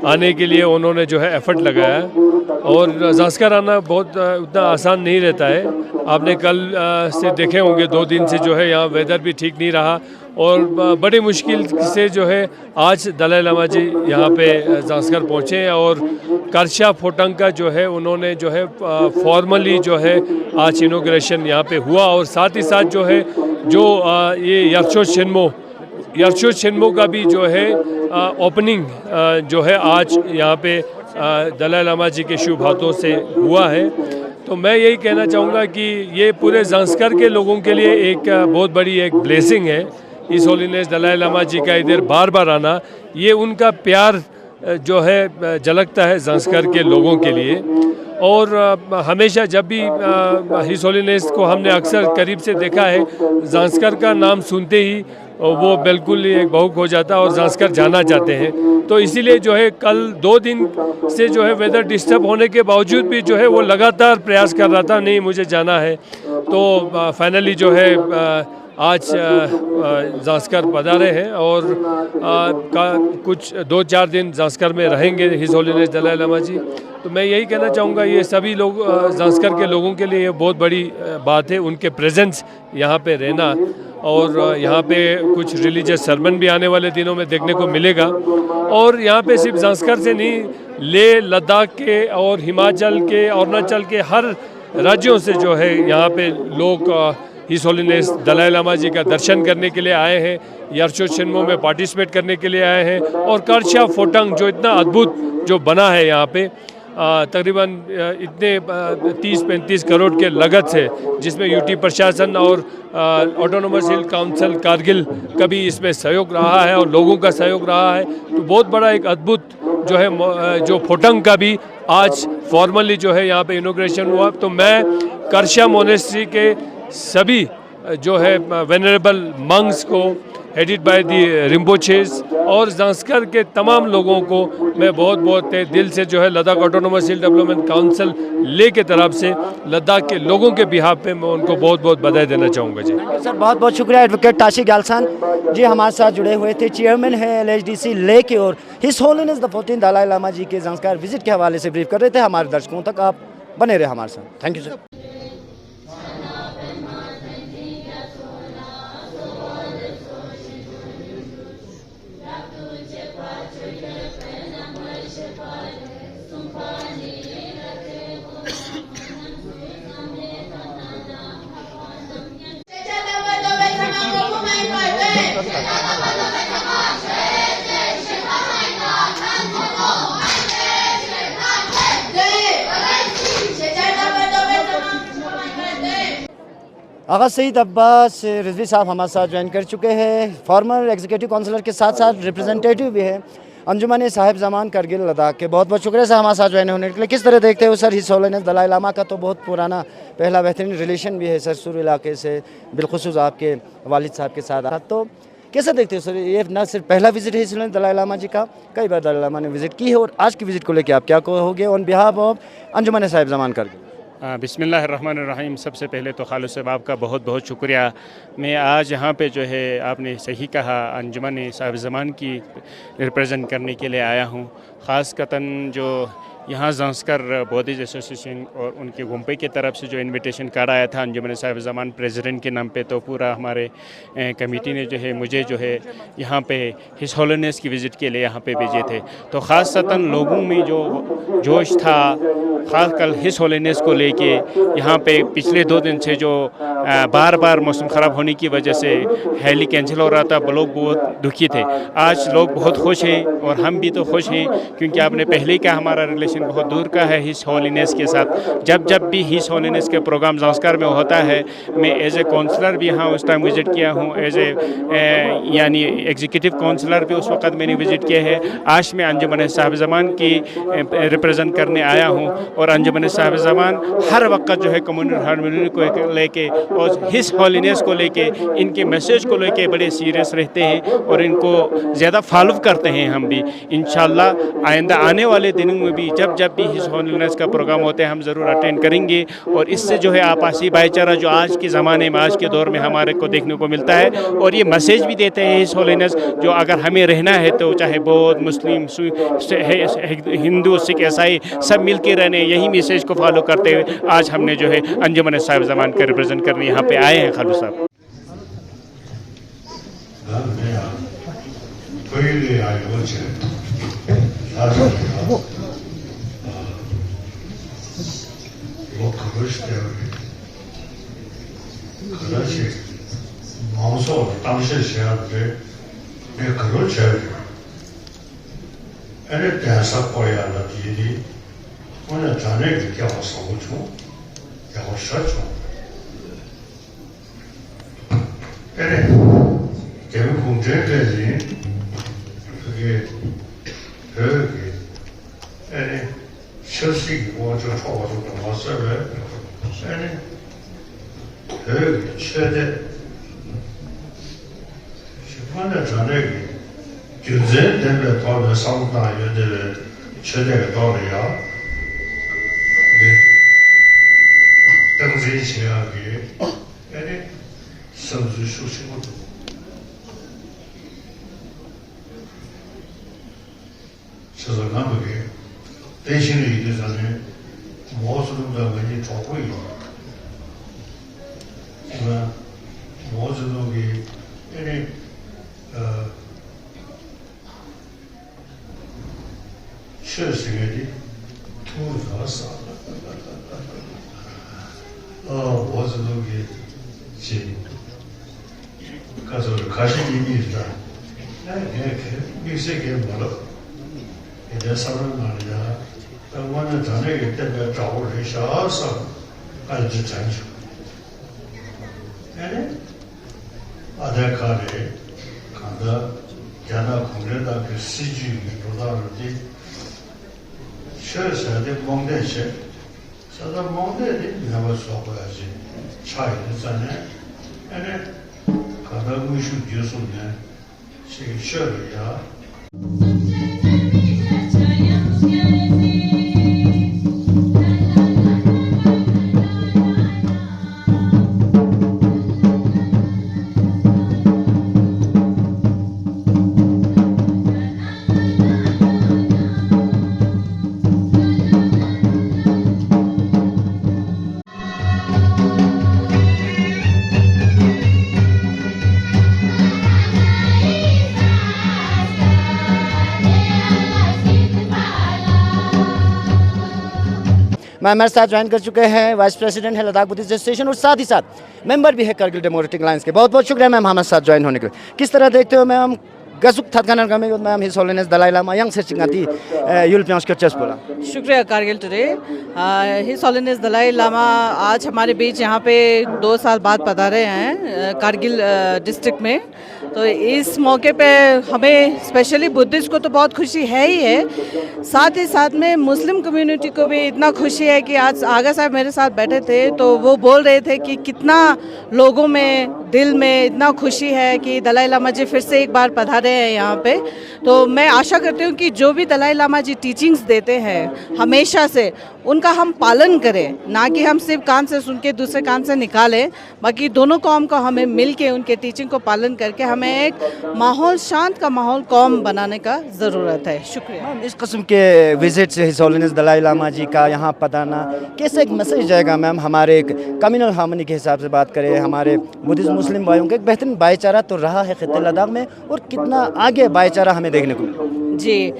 आने के लिए उन्होंने जो है एफर्ट लगाया और ज़ांस्कर आना बहुत उतना आसान नहीं रहता है। आपने कल से देखे होंगे 2 दिन से जो है यहाँ वेदर भी ठीक नहीं रहा और बड़ी मुश्किल से जो है आज दलाई लामा जी यहाँ पे ज़ांस्कर पहुँचे हैं और करशा फोटंग का जो है उन्होंने जो है फॉर्मली जो है आज इनॉग्रेशन यहाँ पे हुआ और साथ ही साथ जो है जो ये यर्शो छिन्मो का भी जो है ओपनिंग जो है आज यहाँ पे दलाई लामा जी के शुभ हाथों से हुआ है। तो मैं यही कहना चाहूँगा कि ये पूरे ज़ांस्कर के लोगों के लिए एक बहुत बड़ी एक ब्लेसिंग है। हिज होलीनेस दलाई लामा जी का इधर बार बार आना, ये उनका प्यार जो है झलकता है ज़ांस्कर के लोगों के लिए। और हमेशा जब भी हिज होलीनेस को हमने अक्सर करीब से देखा है, ज़ांस्कर का नाम सुनते ही वो बिल्कुल एक भावुक हो जाता है और ज़ांस्कर जाना चाहते हैं। तो इसीलिए जो है कल 2 दिन से जो है वेदर डिस्टर्ब होने के बावजूद भी जो है वो लगातार प्रयास कर रहा था, नहीं मुझे जाना है। तो फाइनली जो है आज ज़ांस्कर पधारे हैं और कुछ 2-4 दिन ज़ांस्कर में रहेंगे हिज होलीनेस दलाई लामा जी। तो मैं यही कहना चाहूँगा, ये सभी लोग ज़ांस्कर के लोगों के लिए ये बहुत बड़ी बात है, उनके प्रेजेंस यहाँ पे रहना। और यहाँ पे कुछ रिलीजियस सरमन भी आने वाले दिनों में देखने को मिलेगा। और यहाँ पे सिर्फ ज़ांस्कर से नहीं, लेह लद्दाख के और हिमाचल के, अरुणाचल के हर राज्यों से जो है यहाँ पे लोग हिज होलीनेस दलाई लामा जी का दर्शन करने के लिए आए हैं, यरचो छिन्मो में पार्टिसिपेट करने के लिए आए हैं। और करशा फोटंग जो इतना अद्भुत जो बना है यहाँ पे, तकरीबन इतने 30-35 करोड़ के लागत से, जिसमें यूटी प्रशासन और ऑटोनोमस हिल काउंसिल कारगिल का भी इसमें सहयोग रहा है और लोगों का सहयोग रहा है। तो बहुत बड़ा एक अद्भुत जो है जो फोटंग का भी आज फॉर्मली जो है यहाँ पे इनॉग्रेशन हुआ। तो मैं करशा मोनेस्ट्री के सभी जो है वेनरेबल मंक्स को, हेडेड बाय दी रिम्पोचेस, और ज़ांस्कर के तमाम लोगों को मैं बहुत बहुत दिल से जो है लद्दाख ऑटोनोमस हिल डेवलपमेंट काउंसिल ले के तरफ से लद्दाख के लोगों के बिहाफ पे मैं उनको बहुत बहुत बधाई देना चाहूँगा जी। सर बहुत बहुत शुक्रिया एडवोकेट ताशी गालसान जी हमारे साथ जुड़े हुए थे, चेयरमैन है LHDC ले के, और his holiness the 14th Dalai Lama ji के ज़ांस्कर विजिट के हवाले से ब्रीफ कर रहे थे हमारे दर्शकों तक। आप बने रहे हमारे साथ। Thank you sir. Aga Saeed Abbas Rizvi Sahab हमारे साथ ज्वाइन कर चुके हैं, फॉर्मर एग्जीक्यूटिव काउंसलर के साथ साथ रिप्रेजेंटेटिव भी है अंजुमन साहिब ज़मान करगिल लद्दाख के। बहुत बहुत शुक्रिया सर हमारे साथ ज्वाइन होने के लिए। किस तरह देखते हो sir his holiness Dalai Lama का तो बहुत पुराना पहला बेहतरीन रिलेशन भी है सरसुर इलाके से, बिलखुसूस आपके वालिद साहब के साथ, तो कैसे देखते हो सर ये न सिर्फ पहला विजिट है हिज होलीनेस दलाई लामा जी का, कई बार दलाई लामा ने विजिट की है, और आज की विजिट को लेकर आप क्या कहोगे ऑन बिहाफ ऑफ अंजुमन साहिब ज़मान करगिल? बिस्मिल्लाहिर्रहमानिर्रहीम। सबसे पहले तो खालिद साहब आपका बहुत बहुत शुक्रिया। मैं आज यहाँ पे जो है आपने सही कहा अंजुमन साहिब ज़मान की रिप्रेजेंट करने के लिए आया हूँ। ख़ासकतन जो यहाँ ज़ांस्कर बौद्धिस्ट एसोसिएशन और उनके गुम्पे की तरफ से जो इनविटेशन कार्ड आया था अंजुमन साहिब ज़मान प्रेसिडेंट के नाम पे, तो पूरा हमारे कमेटी ने जो है मुझे जो है यहाँ पे हिज होलीनेस की विज़िट के लिए यहाँ पे भेजे थे। तो ख़ासतन लोगों में जो जोश था, ख़ास कल हिज होलीनेस को लेके यहाँ पे पिछले 2 दिन से जो बार बार मौसम ख़राब होने की वजह से हैली कैंसिल हो रहा था, लोग बहुत दुखी थे। आज लोग बहुत खुश हैं और हम भी तो खुश हैं, क्योंकि आपने पहले का हमारा रिलेशन बहुत दूर का है हिज होलीनेस के साथ। जब भी हिज होलीनेस के प्रोग्राम ज़ांस्कर में होता है, मैं एज ए काउंसलर भी यहाँ उस टाइम विज़िट किया हूँ, एज ए यानी एग्जीक्यूटिव काउंसलर भी उस वक्त मैंने विज़िट किया है। आज मैं अंजुमन साहिब ज़मान की रिप्रेजेंट करने आया हूँ, और अंजुमन साहिब ज़मान हर वक्त जो है कम्युनिटी हार्मनी को लेके और हिज होलीनेस को लेके, इनके मैसेज को लेके बड़े सीरियस रहते हैं और इनको ज़्यादा फॉलो करते हैं। हम भी इंशाल्लाह आइंदा आने वाले दिनों में भी जब भी हिज होलीनेस का प्रोग्राम होते हैं हम ज़रूर अटेंड करेंगे, और इससे जो है आपसी भाईचारा जो आज के ज़माने में, आज के दौर में हमारे को देखने को मिलता है, और ये मैसेज भी देते हैं हिज होलीनेस जो अगर हमें रहना है तो चाहे बौद्ध, मुस्लिम, हिंदू, सिख, ईसाई सब मिल के रहने, यही मैसेज को फॉलो करते हुए आज हमने जो है अंजुमन साहिब ज़मान का रिप्रेजेंट करने यहाँ पे आए हैं। खालू साहब 오늘 저녁에 겨우 소주, 겨우 소주. 그래, 개미 공정까지 그게 아니 실식이 먼저 초과도 왔어요. 아니 최대 10년 전에 교재 때문에 더 상당히 연대를 최대가 더래요. 당시 시각이 아니 生殖属性不同。这是俺们的典型的一个啥呢？毛泽东的文艺朝会，是吧？毛泽东的因为确实的土法啥毛泽东的节目，可是开始给你的，那你谁给没了？人家上了哪里啊？我呢，咱那个代表找人下上，还是战球。阿达卡的，看到加拿大共产党的戏剧领导人的，确实的蒙代些，现在蒙代的那么说回来是差异在哪？看到美术艺术呢，是个学历呀。मैं हमारे साथ ज्वाइन कर चुके हैं वाइस प्रेसिडेंट है लद्दाख बुद्धिस्ट एसोसिएशन और साथ ही साथ मेंबर भी है करगिल डेमोक्रेटिक अलायंस के। बहुत बहुत शुक्रिया मैम हमारे साथ ज्वाइन होने के लिए। किस तरह देखते हो ma'am Gasuk Thatkanar kami ma'am his holiness Dalai Lama yang sercingati European scriptures बोला। शुक्रिया Kargil today. His holiness Dalai Lama आज हमारे बीच यहाँ पे 2 साल बाद पधारे हैं कारगिल डिस्ट्रिक्ट में। तो इस मौके पे हमें स्पेशली बुद्धिस्ट को तो बहुत खुशी है ही है, साथ ही साथ में मुस्लिम कम्युनिटी को भी इतना खुशी है कि आज आगा साहब मेरे साथ बैठे थे तो वो बोल रहे थे कि कितना लोगों में दिल में इतना खुशी है कि दलाई लामा जी फिर से एक बार पधारे हैं यहाँ पे। तो मैं आशा करती हूँ कि जो भी दलाई लामा जी टीचिंग्स देते हैं हमेशा से उनका हम पालन करें, ना कि हम सिर्फ कान से सुन के दूसरे कान से निकालें। बाकी दोनों कौम को हमें मिल के उनके टीचिंग को पालन करके हमें एक माहौल शांत का माहौल कौम बनाने का ज़रूरत है। शुक्रिया। इस किस्म के विजिट से हिज होलिनेस दलाई लामा जी का यहाँ पधारना कैसे एक मैसेज जाएगा मैम? हमारे एक कम्युनल हार्मनी के हिसाब से बात करें, हमारे बुद्धिस्ट मुस्लिम भाइयों का एक बेहतरीन भाईचारा तो रहा है खित्ते लद्दाख में, और कितना आगे भाईचारा हमें देखने को मिला। जी,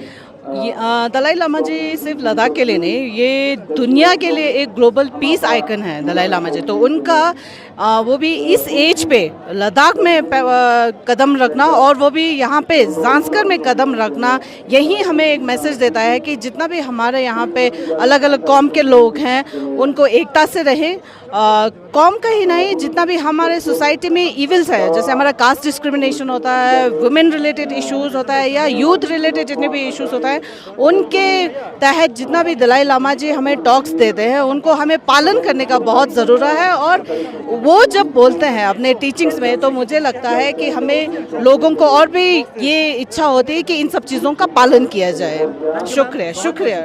दलाई लामा जी सिर्फ लद्दाख के लिए नहीं, ये दुनिया के लिए एक ग्लोबल पीस आइकन है दलाई लामा जी। तो उनका वो भी इस एज पे लद्दाख में कदम रखना और वो भी यहाँ पे ज़ांस्कर में कदम रखना, यही हमें एक मैसेज देता है कि जितना भी हमारे यहाँ पे अलग अलग कौम के लोग हैं उनको एकता से रहें। कौम का ही नहीं, जितना भी हमारे सोसाइटी में इविल्स है, जैसे हमारा कास्ट डिस्क्रिमिनेशन होता है, वुमेन रिलेटेड इश्यूज़ होता है या यूथ रिलेटेड जितने भी इश्यूज़ होता है, उनके तहत जितना भी दलाई लामा जी हमें टॉक्स देते हैं उनको हमें पालन करने का बहुत ज़रूरत है। और वो जब बोलते हैं अपने टीचिंग्स में तो मुझे लगता है कि हमें लोगों को और भी ये इच्छा होती है कि इन सब चीज़ों का पालन किया जाए। शुक्रिया। शुक्रिया।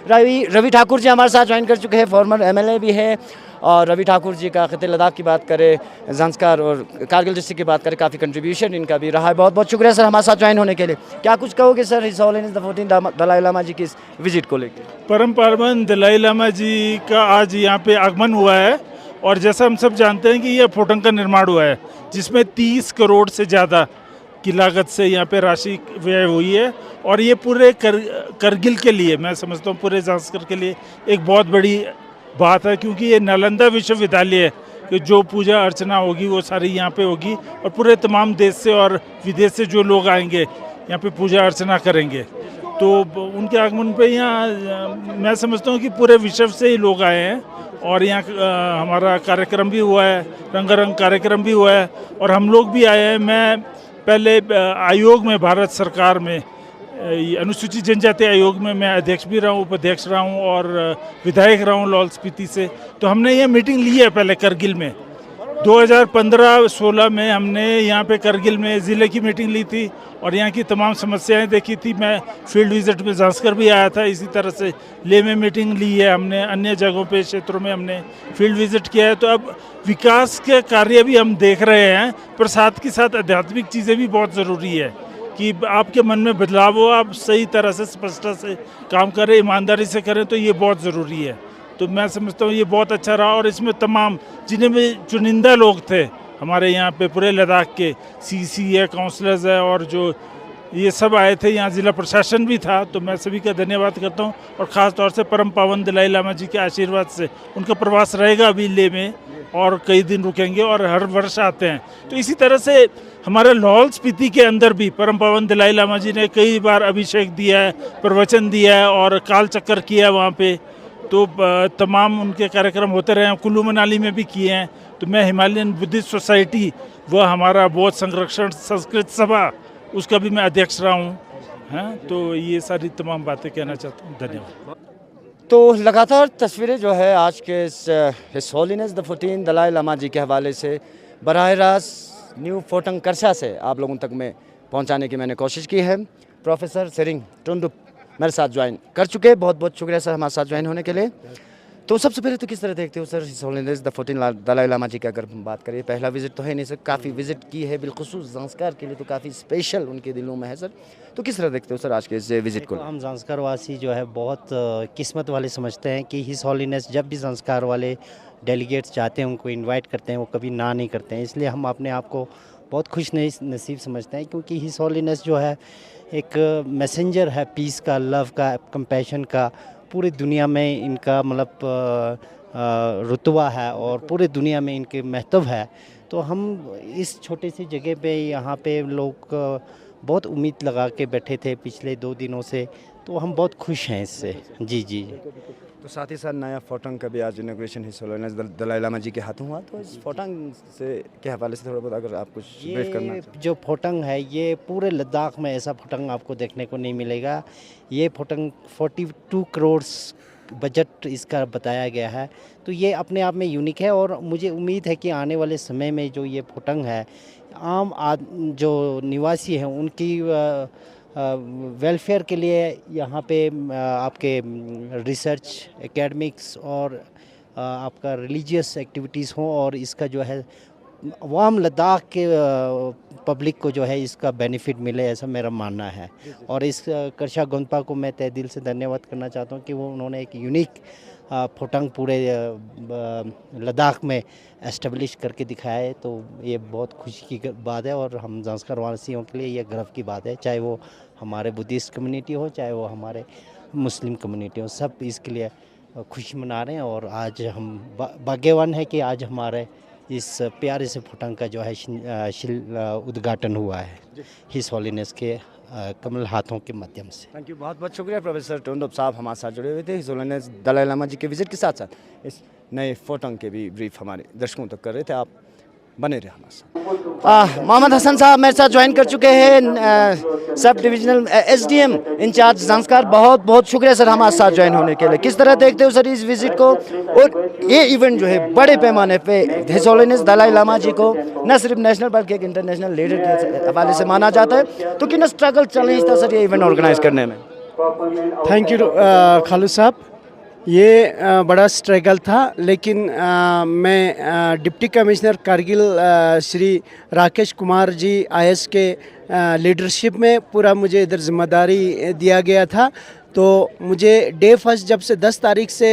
रवि ठाकुर जी हमारे साथ ज्वाइन कर चुके हैं, फॉर्मर एमएलए भी है। और रवि ठाकुर जी का खित्ते लद्दाख की बात करें, ज़ांस्कर और कारगिल डिस्ट्रिक्ट की बात करें, काफ़ी कंट्रीब्यूशन इनका भी रहा है। बहुत बहुत शुक्रिया सर हमारे साथ ज्वाइन होने के लिए। क्या कुछ कहोगे sir his holiness the 14th Dalai Lama ji की इस विजिट को लेकर? परम पावन दलाई लामा जी का आज यहाँ पे आगमन हुआ है और जैसा हम सब जानते हैं कि यह फोटंग का निर्माण हुआ है जिसमें 30 करोड़ से ज़्यादा की लागत से यहाँ पे राशि व्यय हुई है। और ये पूरे करगिल के लिए, मैं समझता हूँ पूरे ज़ांस्कर के लिए एक बहुत बड़ी बात है, क्योंकि ये नालंदा विश्वविद्यालय कि जो पूजा अर्चना होगी वो सारी यहाँ पे होगी और पूरे तमाम देश से और विदेश से जो लोग आएंगे यहाँ पे पूजा अर्चना करेंगे। तो उनके आगमन पे यहाँ मैं समझता हूँ कि पूरे विश्व से ही लोग आए हैं और यहाँ हमारा कार्यक्रम भी हुआ है, रंगारंग कार्यक्रम भी हुआ है और हम लोग भी आए हैं। मैं पहले आयोग में, भारत सरकार में अनुसूचित जनजाति आयोग में मैं अध्यक्ष भी रहा हूँ, उपाध्यक्ष रहा हूँ और विधायक रहा हूँ लाहौल स्पीति से। तो हमने ये मीटिंग ली है पहले करगिल में 2015-16 में हमने यहाँ पे करगिल में ज़िले की मीटिंग ली थी और यहाँ की तमाम समस्याएं देखी थी। मैं फील्ड विजिट में ज़ांस्कर भी आया था। इसी तरह से ले में मीटिंग ली है हमने, अन्य जगहों पे क्षेत्रों में हमने फील्ड विजिट किया है। तो अब विकास के कार्य भी हम देख रहे हैं, पर साथ के साथ आध्यात्मिक चीज़ें भी बहुत ज़रूरी है कि आपके मन में बदलाव हो, आप सही तरह से स्पष्टता से काम करें, ईमानदारी से करें, तो ये बहुत ज़रूरी है। तो मैं समझता हूँ ये बहुत अच्छा रहा। और इसमें तमाम जिन्हें भी चुनिंदा लोग थे हमारे यहाँ पे पूरे लद्दाख के, सीसी है, काउंसलर्स है, और जो ये सब आए थे, यहाँ ज़िला प्रशासन भी था, तो मैं सभी का धन्यवाद करता हूँ। और ख़ास तौर से परम पावन दलाई लामा जी के आशीर्वाद से उनका प्रवास रहेगा अभी ले में, और कई दिन रुकेंगे और हर वर्ष आते हैं। तो इसी तरह से हमारे लाहौल स्पीति के अंदर भी परम पावन दलाई लामा जी ने कई बार अभिषेक दिया है, प्रवचन दिया है और काल चक्कर किया है वहाँ पे। तो तमाम उनके कार्यक्रम होते रहे हैं, कुल्लू मनाली में भी किए हैं। तो मैं हिमालयन बुद्धिस्ट सोसाइटी व हमारा बौद्ध संरक्षण संस्कृत सभा, उसका भी मैं अध्यक्ष रहा हूँ। हैं, तो ये सारी तमाम बातें कहना चाहता हूँ। धन्यवाद। तो लगातार तस्वीरें जो है आज के his holiness the 14 Dalai Lama ji के हवाले से बराह रास्त न्यू फोटंग करसा से आप लोगों तक में पहुंचाने की मैंने कोशिश की है। प्रोफेसर सेरिंग टुंडुप मेरे साथ ज्वाइन कर चुके हैं। बहुत बहुत शुक्रिया सर हमारे साथ ज्वाइन होने के लिए। तो सबसे पहले तो किस तरह देखते हो sir his holiness the 14 Dalai Lama ji की अगर बात करें, पहला विजिट तो है नहीं सर, काफ़ी विजिट की है, बिलखुसूस ज़ांस्कर के लिए तो काफ़ी स्पेशल उनके दिलों में है सर। तो किस तरह देखते हो सर आज के इस विजिट को? हम ज़ांस्कर वासी जो है बहुत किस्मत वाले समझते हैं कि हिज होलीनेस जब भी ज़ांस्कर वाले डेलीगेट्स चाहते हैं, उनको इन्वाइट करते हैं, वो कभी ना नहीं करते हैं। इसलिए हम अपने आप को बहुत खुश नसीब समझते हैं, क्योंकि हिज होलीनेस जो है एक मैसेंजर है पीस का, लव का, कंपैशन का। पूरी दुनिया में इनका मतलब रुतबा है और पूरे दुनिया में इनके महत्व है। तो हम इस छोटे सी जगह पे यहाँ पे लोग बहुत उम्मीद लगा के बैठे थे पिछले 2 दिनों से, तो हम बहुत खुश हैं इससे। जी जी। तो साथ ही साथ नया फोटंग का भी आज inauguration his holiness Dalai Lama ji के हाथों हुआ। तो इस फोटंग से के हवाले से थोड़ा बहुत अगर आप कुछ ब्रीफ करना चाहें। जो फोटंग है ये पूरे लद्दाख में ऐसा फोटंग आपको देखने को नहीं मिलेगा। ये फोटंग 42 करोड़ बजट इसका बताया गया है, तो ये अपने आप में यूनिक है। और मुझे उम्मीद है कि आने वाले समय में जो ये फोटंग है, आम जो निवासी हैं उनकी वेलफेयर के लिए यहाँ पे आपके रिसर्च, एकेडमिक्स और आपका रिलीजियस एक्टिविटीज़ हों, और इसका जो है वाम लद्दाख के पब्लिक को जो है इसका बेनिफिट मिले, ऐसा मेरा मानना है। और इस करशा गोंदपा को मैं तहे दिल से धन्यवाद करना चाहता हूँ कि वो उन्होंने एक यूनिक फोटंग पूरे लद्दाख में एस्टेब्लिश करके दिखाया है। तो ये बहुत खुशी की बात है और हम ज़ांस्कर वासियों के लिए ये गर्व की बात है, चाहे वो हमारे बुद्धिस्ट कम्युनिटी हो, चाहे वो हमारे मुस्लिम कम्युनिटी हो, सब इसके लिए खुशी मना रहे हैं। और आज हम भाग्यवान है कि आज हमारे इस प्यारे से फोटंग का जो है उद्घाटन हुआ है हिज होलीनेस के कमल हाथों के माध्यम से। थैंक यू, बहुत बहुत शुक्रिया प्रोफेसर टुंडुप साहब हमारे साथ जुड़े हुए थे। हिज होलीनेस दलाई लामा जी के विजिट के साथ साथ इस नए फोटंग के भी ब्रीफ हमारे दर्शकों तक कर रहे थे। आप बने रहे हमारे साथ। मोहम्मद हसन साहब मेरे साथ ज्वाइन कर चुके हैं, sub divisional SDM in charge Zanskar. बहुत बहुत शुक्रिया सर हमारे साथ ज्वाइन होने के लिए। किस तरह देखते हो सर इस विजिट को, और ये इवेंट जो है बड़े पैमाने पे हिज होलीनेस दलाई लामा जी को न सिर्फ नेशनल बल्कि एक इंटरनेशनल लीडर के हवाले से माना जाता है, तो कितना स्ट्रगल चैलेंज था सर ये इवेंट ऑर्गेनाइज करने में? थैंक यू खालू साहब। ये बड़ा स्ट्रगल था, लेकिन मैं deputy commissioner Kargil Shri Rakesh Kumar ji IS के लीडरशिप में पूरा मुझे इधर जिम्मेदारी दिया गया था। तो मुझे डे फर्स्ट जब से 10 तारीख से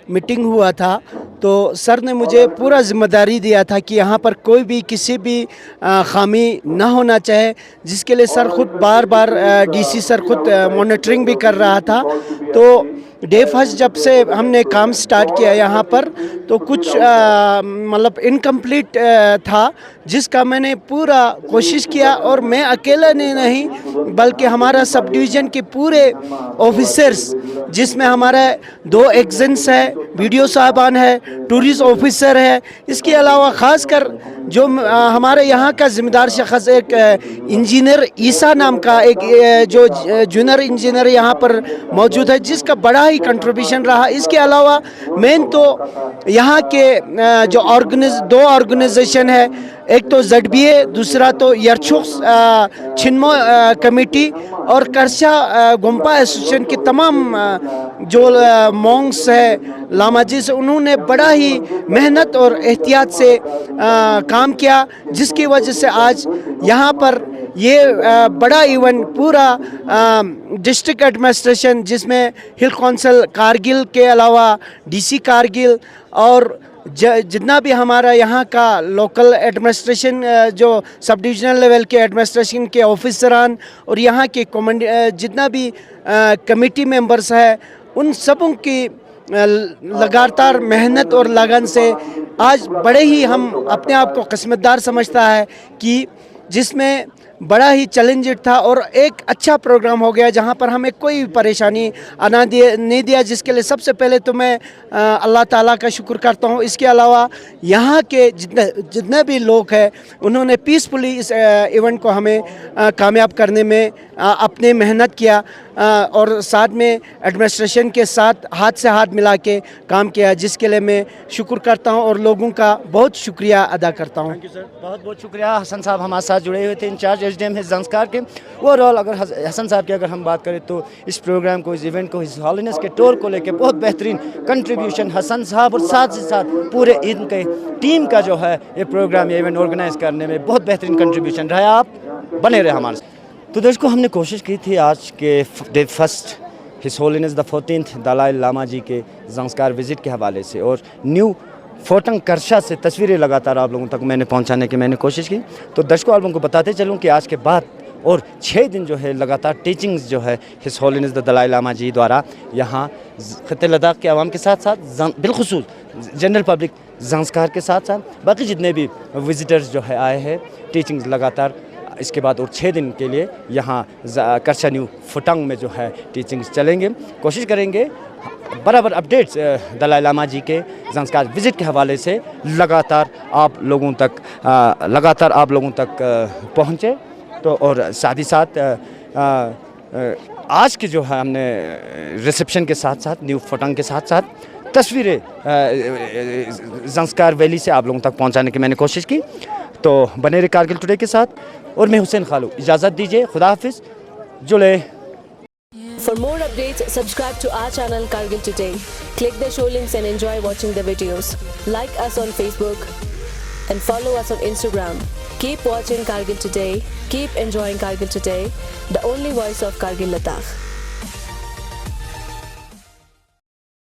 मीटिंग हुआ था, तो सर ने मुझे पूरा जिम्मेदारी दिया था कि यहाँ पर कोई भी किसी भी खामी ना होना चाहे, जिसके लिए सर खुद बार बार DC सर खुद मॉनिटरिंग भी कर रहा था। तो डे फर्स्ट जब से हमने काम स्टार्ट किया यहाँ पर, तो कुछ मतलब इनकम्प्लीट था, जिसका मैंने पूरा कोशिश किया। और मैं अकेला नहीं बल्कि हमारा सब डिवीज़न के पूरे ऑफिसर्स, जिसमें हमारे 2 एग्जेंट्स है, वीडियो साहबान है, टूरिस्ट ऑफिसर है, इसके अलावा ख़ासकर जो हमारे यहाँ का ज़िम्मेदार शख्स एक इंजीनियर ईसा नाम का एक जो जूनियर इंजीनियर यहाँ पर मौजूद है, जिसका बड़ा ही कंट्रीब्यूशन रहा। इसके अलावा मेन तो यहाँ के जो दो ऑर्गेनाइजेशन है, एक तो ZBA, दूसरा तो यरचुक्स छिन्मो कमेटी और करशा गोम्पा एसोसिएशन के तमाम जो मॉन्क्स है लामाजीज, उन्होंने बड़ा ही मेहनत और एहतियात से काम किया, जिसकी वजह से आज यहाँ पर ये बड़ा इवेंट पूरा डिस्ट्रिक्ट एडमिनिस्ट्रेशन, जिसमें हिल काउंसिल कारगिल के अलावा DC कारगिल और जितना भी हमारा यहाँ का लोकल एडमिनिस्ट्रेशन, जो सब डिविजनल लेवल के एडमिनिस्ट्रेशन के ऑफिसरान और यहाँ के जितना भी कमेटी मेंबर्स है, उन सबों की लगातार मेहनत और लगन से आज बड़े ही हम अपने आप को किस्मतदार समझता है कि जिसमें बड़ा ही चैलेंजेड था और एक अच्छा प्रोग्राम हो गया, जहाँ पर हमें कोई परेशानी नहीं दिया, जिसके लिए सबसे पहले तो मैं अल्लाह ताला का शुक्र करता हूँ। इसके अलावा यहाँ के जितने भी लोग हैं, उन्होंने पीसफुली इस इवेंट को हमें कामयाब करने में अपने मेहनत किया और साथ में एडमिनिस्ट्रेशन के साथ हाथ से हाथ मिला के काम किया, जिसके लिए मैं शुक्र करता हूँ और लोगों का बहुत शुक्रिया अदा करता हूँ। थैंक यू सर, बहुत बहुत शुक्रिया। हसन साहब हमारे साथ जुड़े हुए थे, इंचार्ज SDM है ज़ंस्कार के। ओवरऑल अगर हसन साहब की अगर हम बात करें तो इस प्रोग्राम को, इस इवेंट को, इस हॉलीनेस के टूर को लेकर बहुत बेहतरीन कंट्रीब्यूशन हसन साहब और साथ ही साथ पूरे इनके टीम का जो है ये प्रोग्राम, ये इवेंट ऑर्गेनाइज करने में बहुत बेहतरीन कंट्रीब्यूशन रहा। आप बने रहे हमारे साथ। तो दोस्तों, हमने कोशिश की थी आज के day first his holiness the 14th Dalai Lama ji के ज़ंस्कार विज़िट के हवाले से और न्यू फोटंग करशा से तस्वीरें लगातार आप लोगों तक मैंने पहुंचाने की मैंने कोशिश की। तो दर्शकों, आप लोगों को बताते चलूं कि आज के बाद और 6 दिन जो है लगातार टीचिंग्स जो है his holiness the Dalai Lama ji द्वारा यहाँ खत्े लद्दाख के आवाम के साथ साथ बिलखुसूस जनरल पब्लिक ज़ंस्कार के साथ साथ बाकी जितने भी विजिटर्स जो है आए हैं, टीचिंग्स लगातार इसके बाद और 6 दिन के लिए यहाँ करशा न्यू फोटंग में जो है टीचिंग्स चलेंगे। कोशिश करेंगे बराबर अपडेट्स दलाई लामा जी के ज़ंस्कार विज़िट के हवाले से लगातार आप लोगों तक पहुँचे। तो और साथ ही साथ आज के जो है हमने रिसेप्शन के साथ साथ न्यू फोटंग के साथ साथ तस्वीरें ज़ंस्कार वैली से आप लोगों तक पहुंचाने की मैंने कोशिश की। तो बने रहे कारगिल टुडे के साथ और मैं हुसैन खालू, इजाज़त दीजिए, खुदा हाफिज़, जुड़े। For more updates, subscribe to our channel Kargil Today. Click the show links and enjoy watching the videos. Like us on Facebook and follow us on Instagram. Keep watching Kargil Today. Keep enjoying Kargil Today, the only voice of Kargil Ladakh.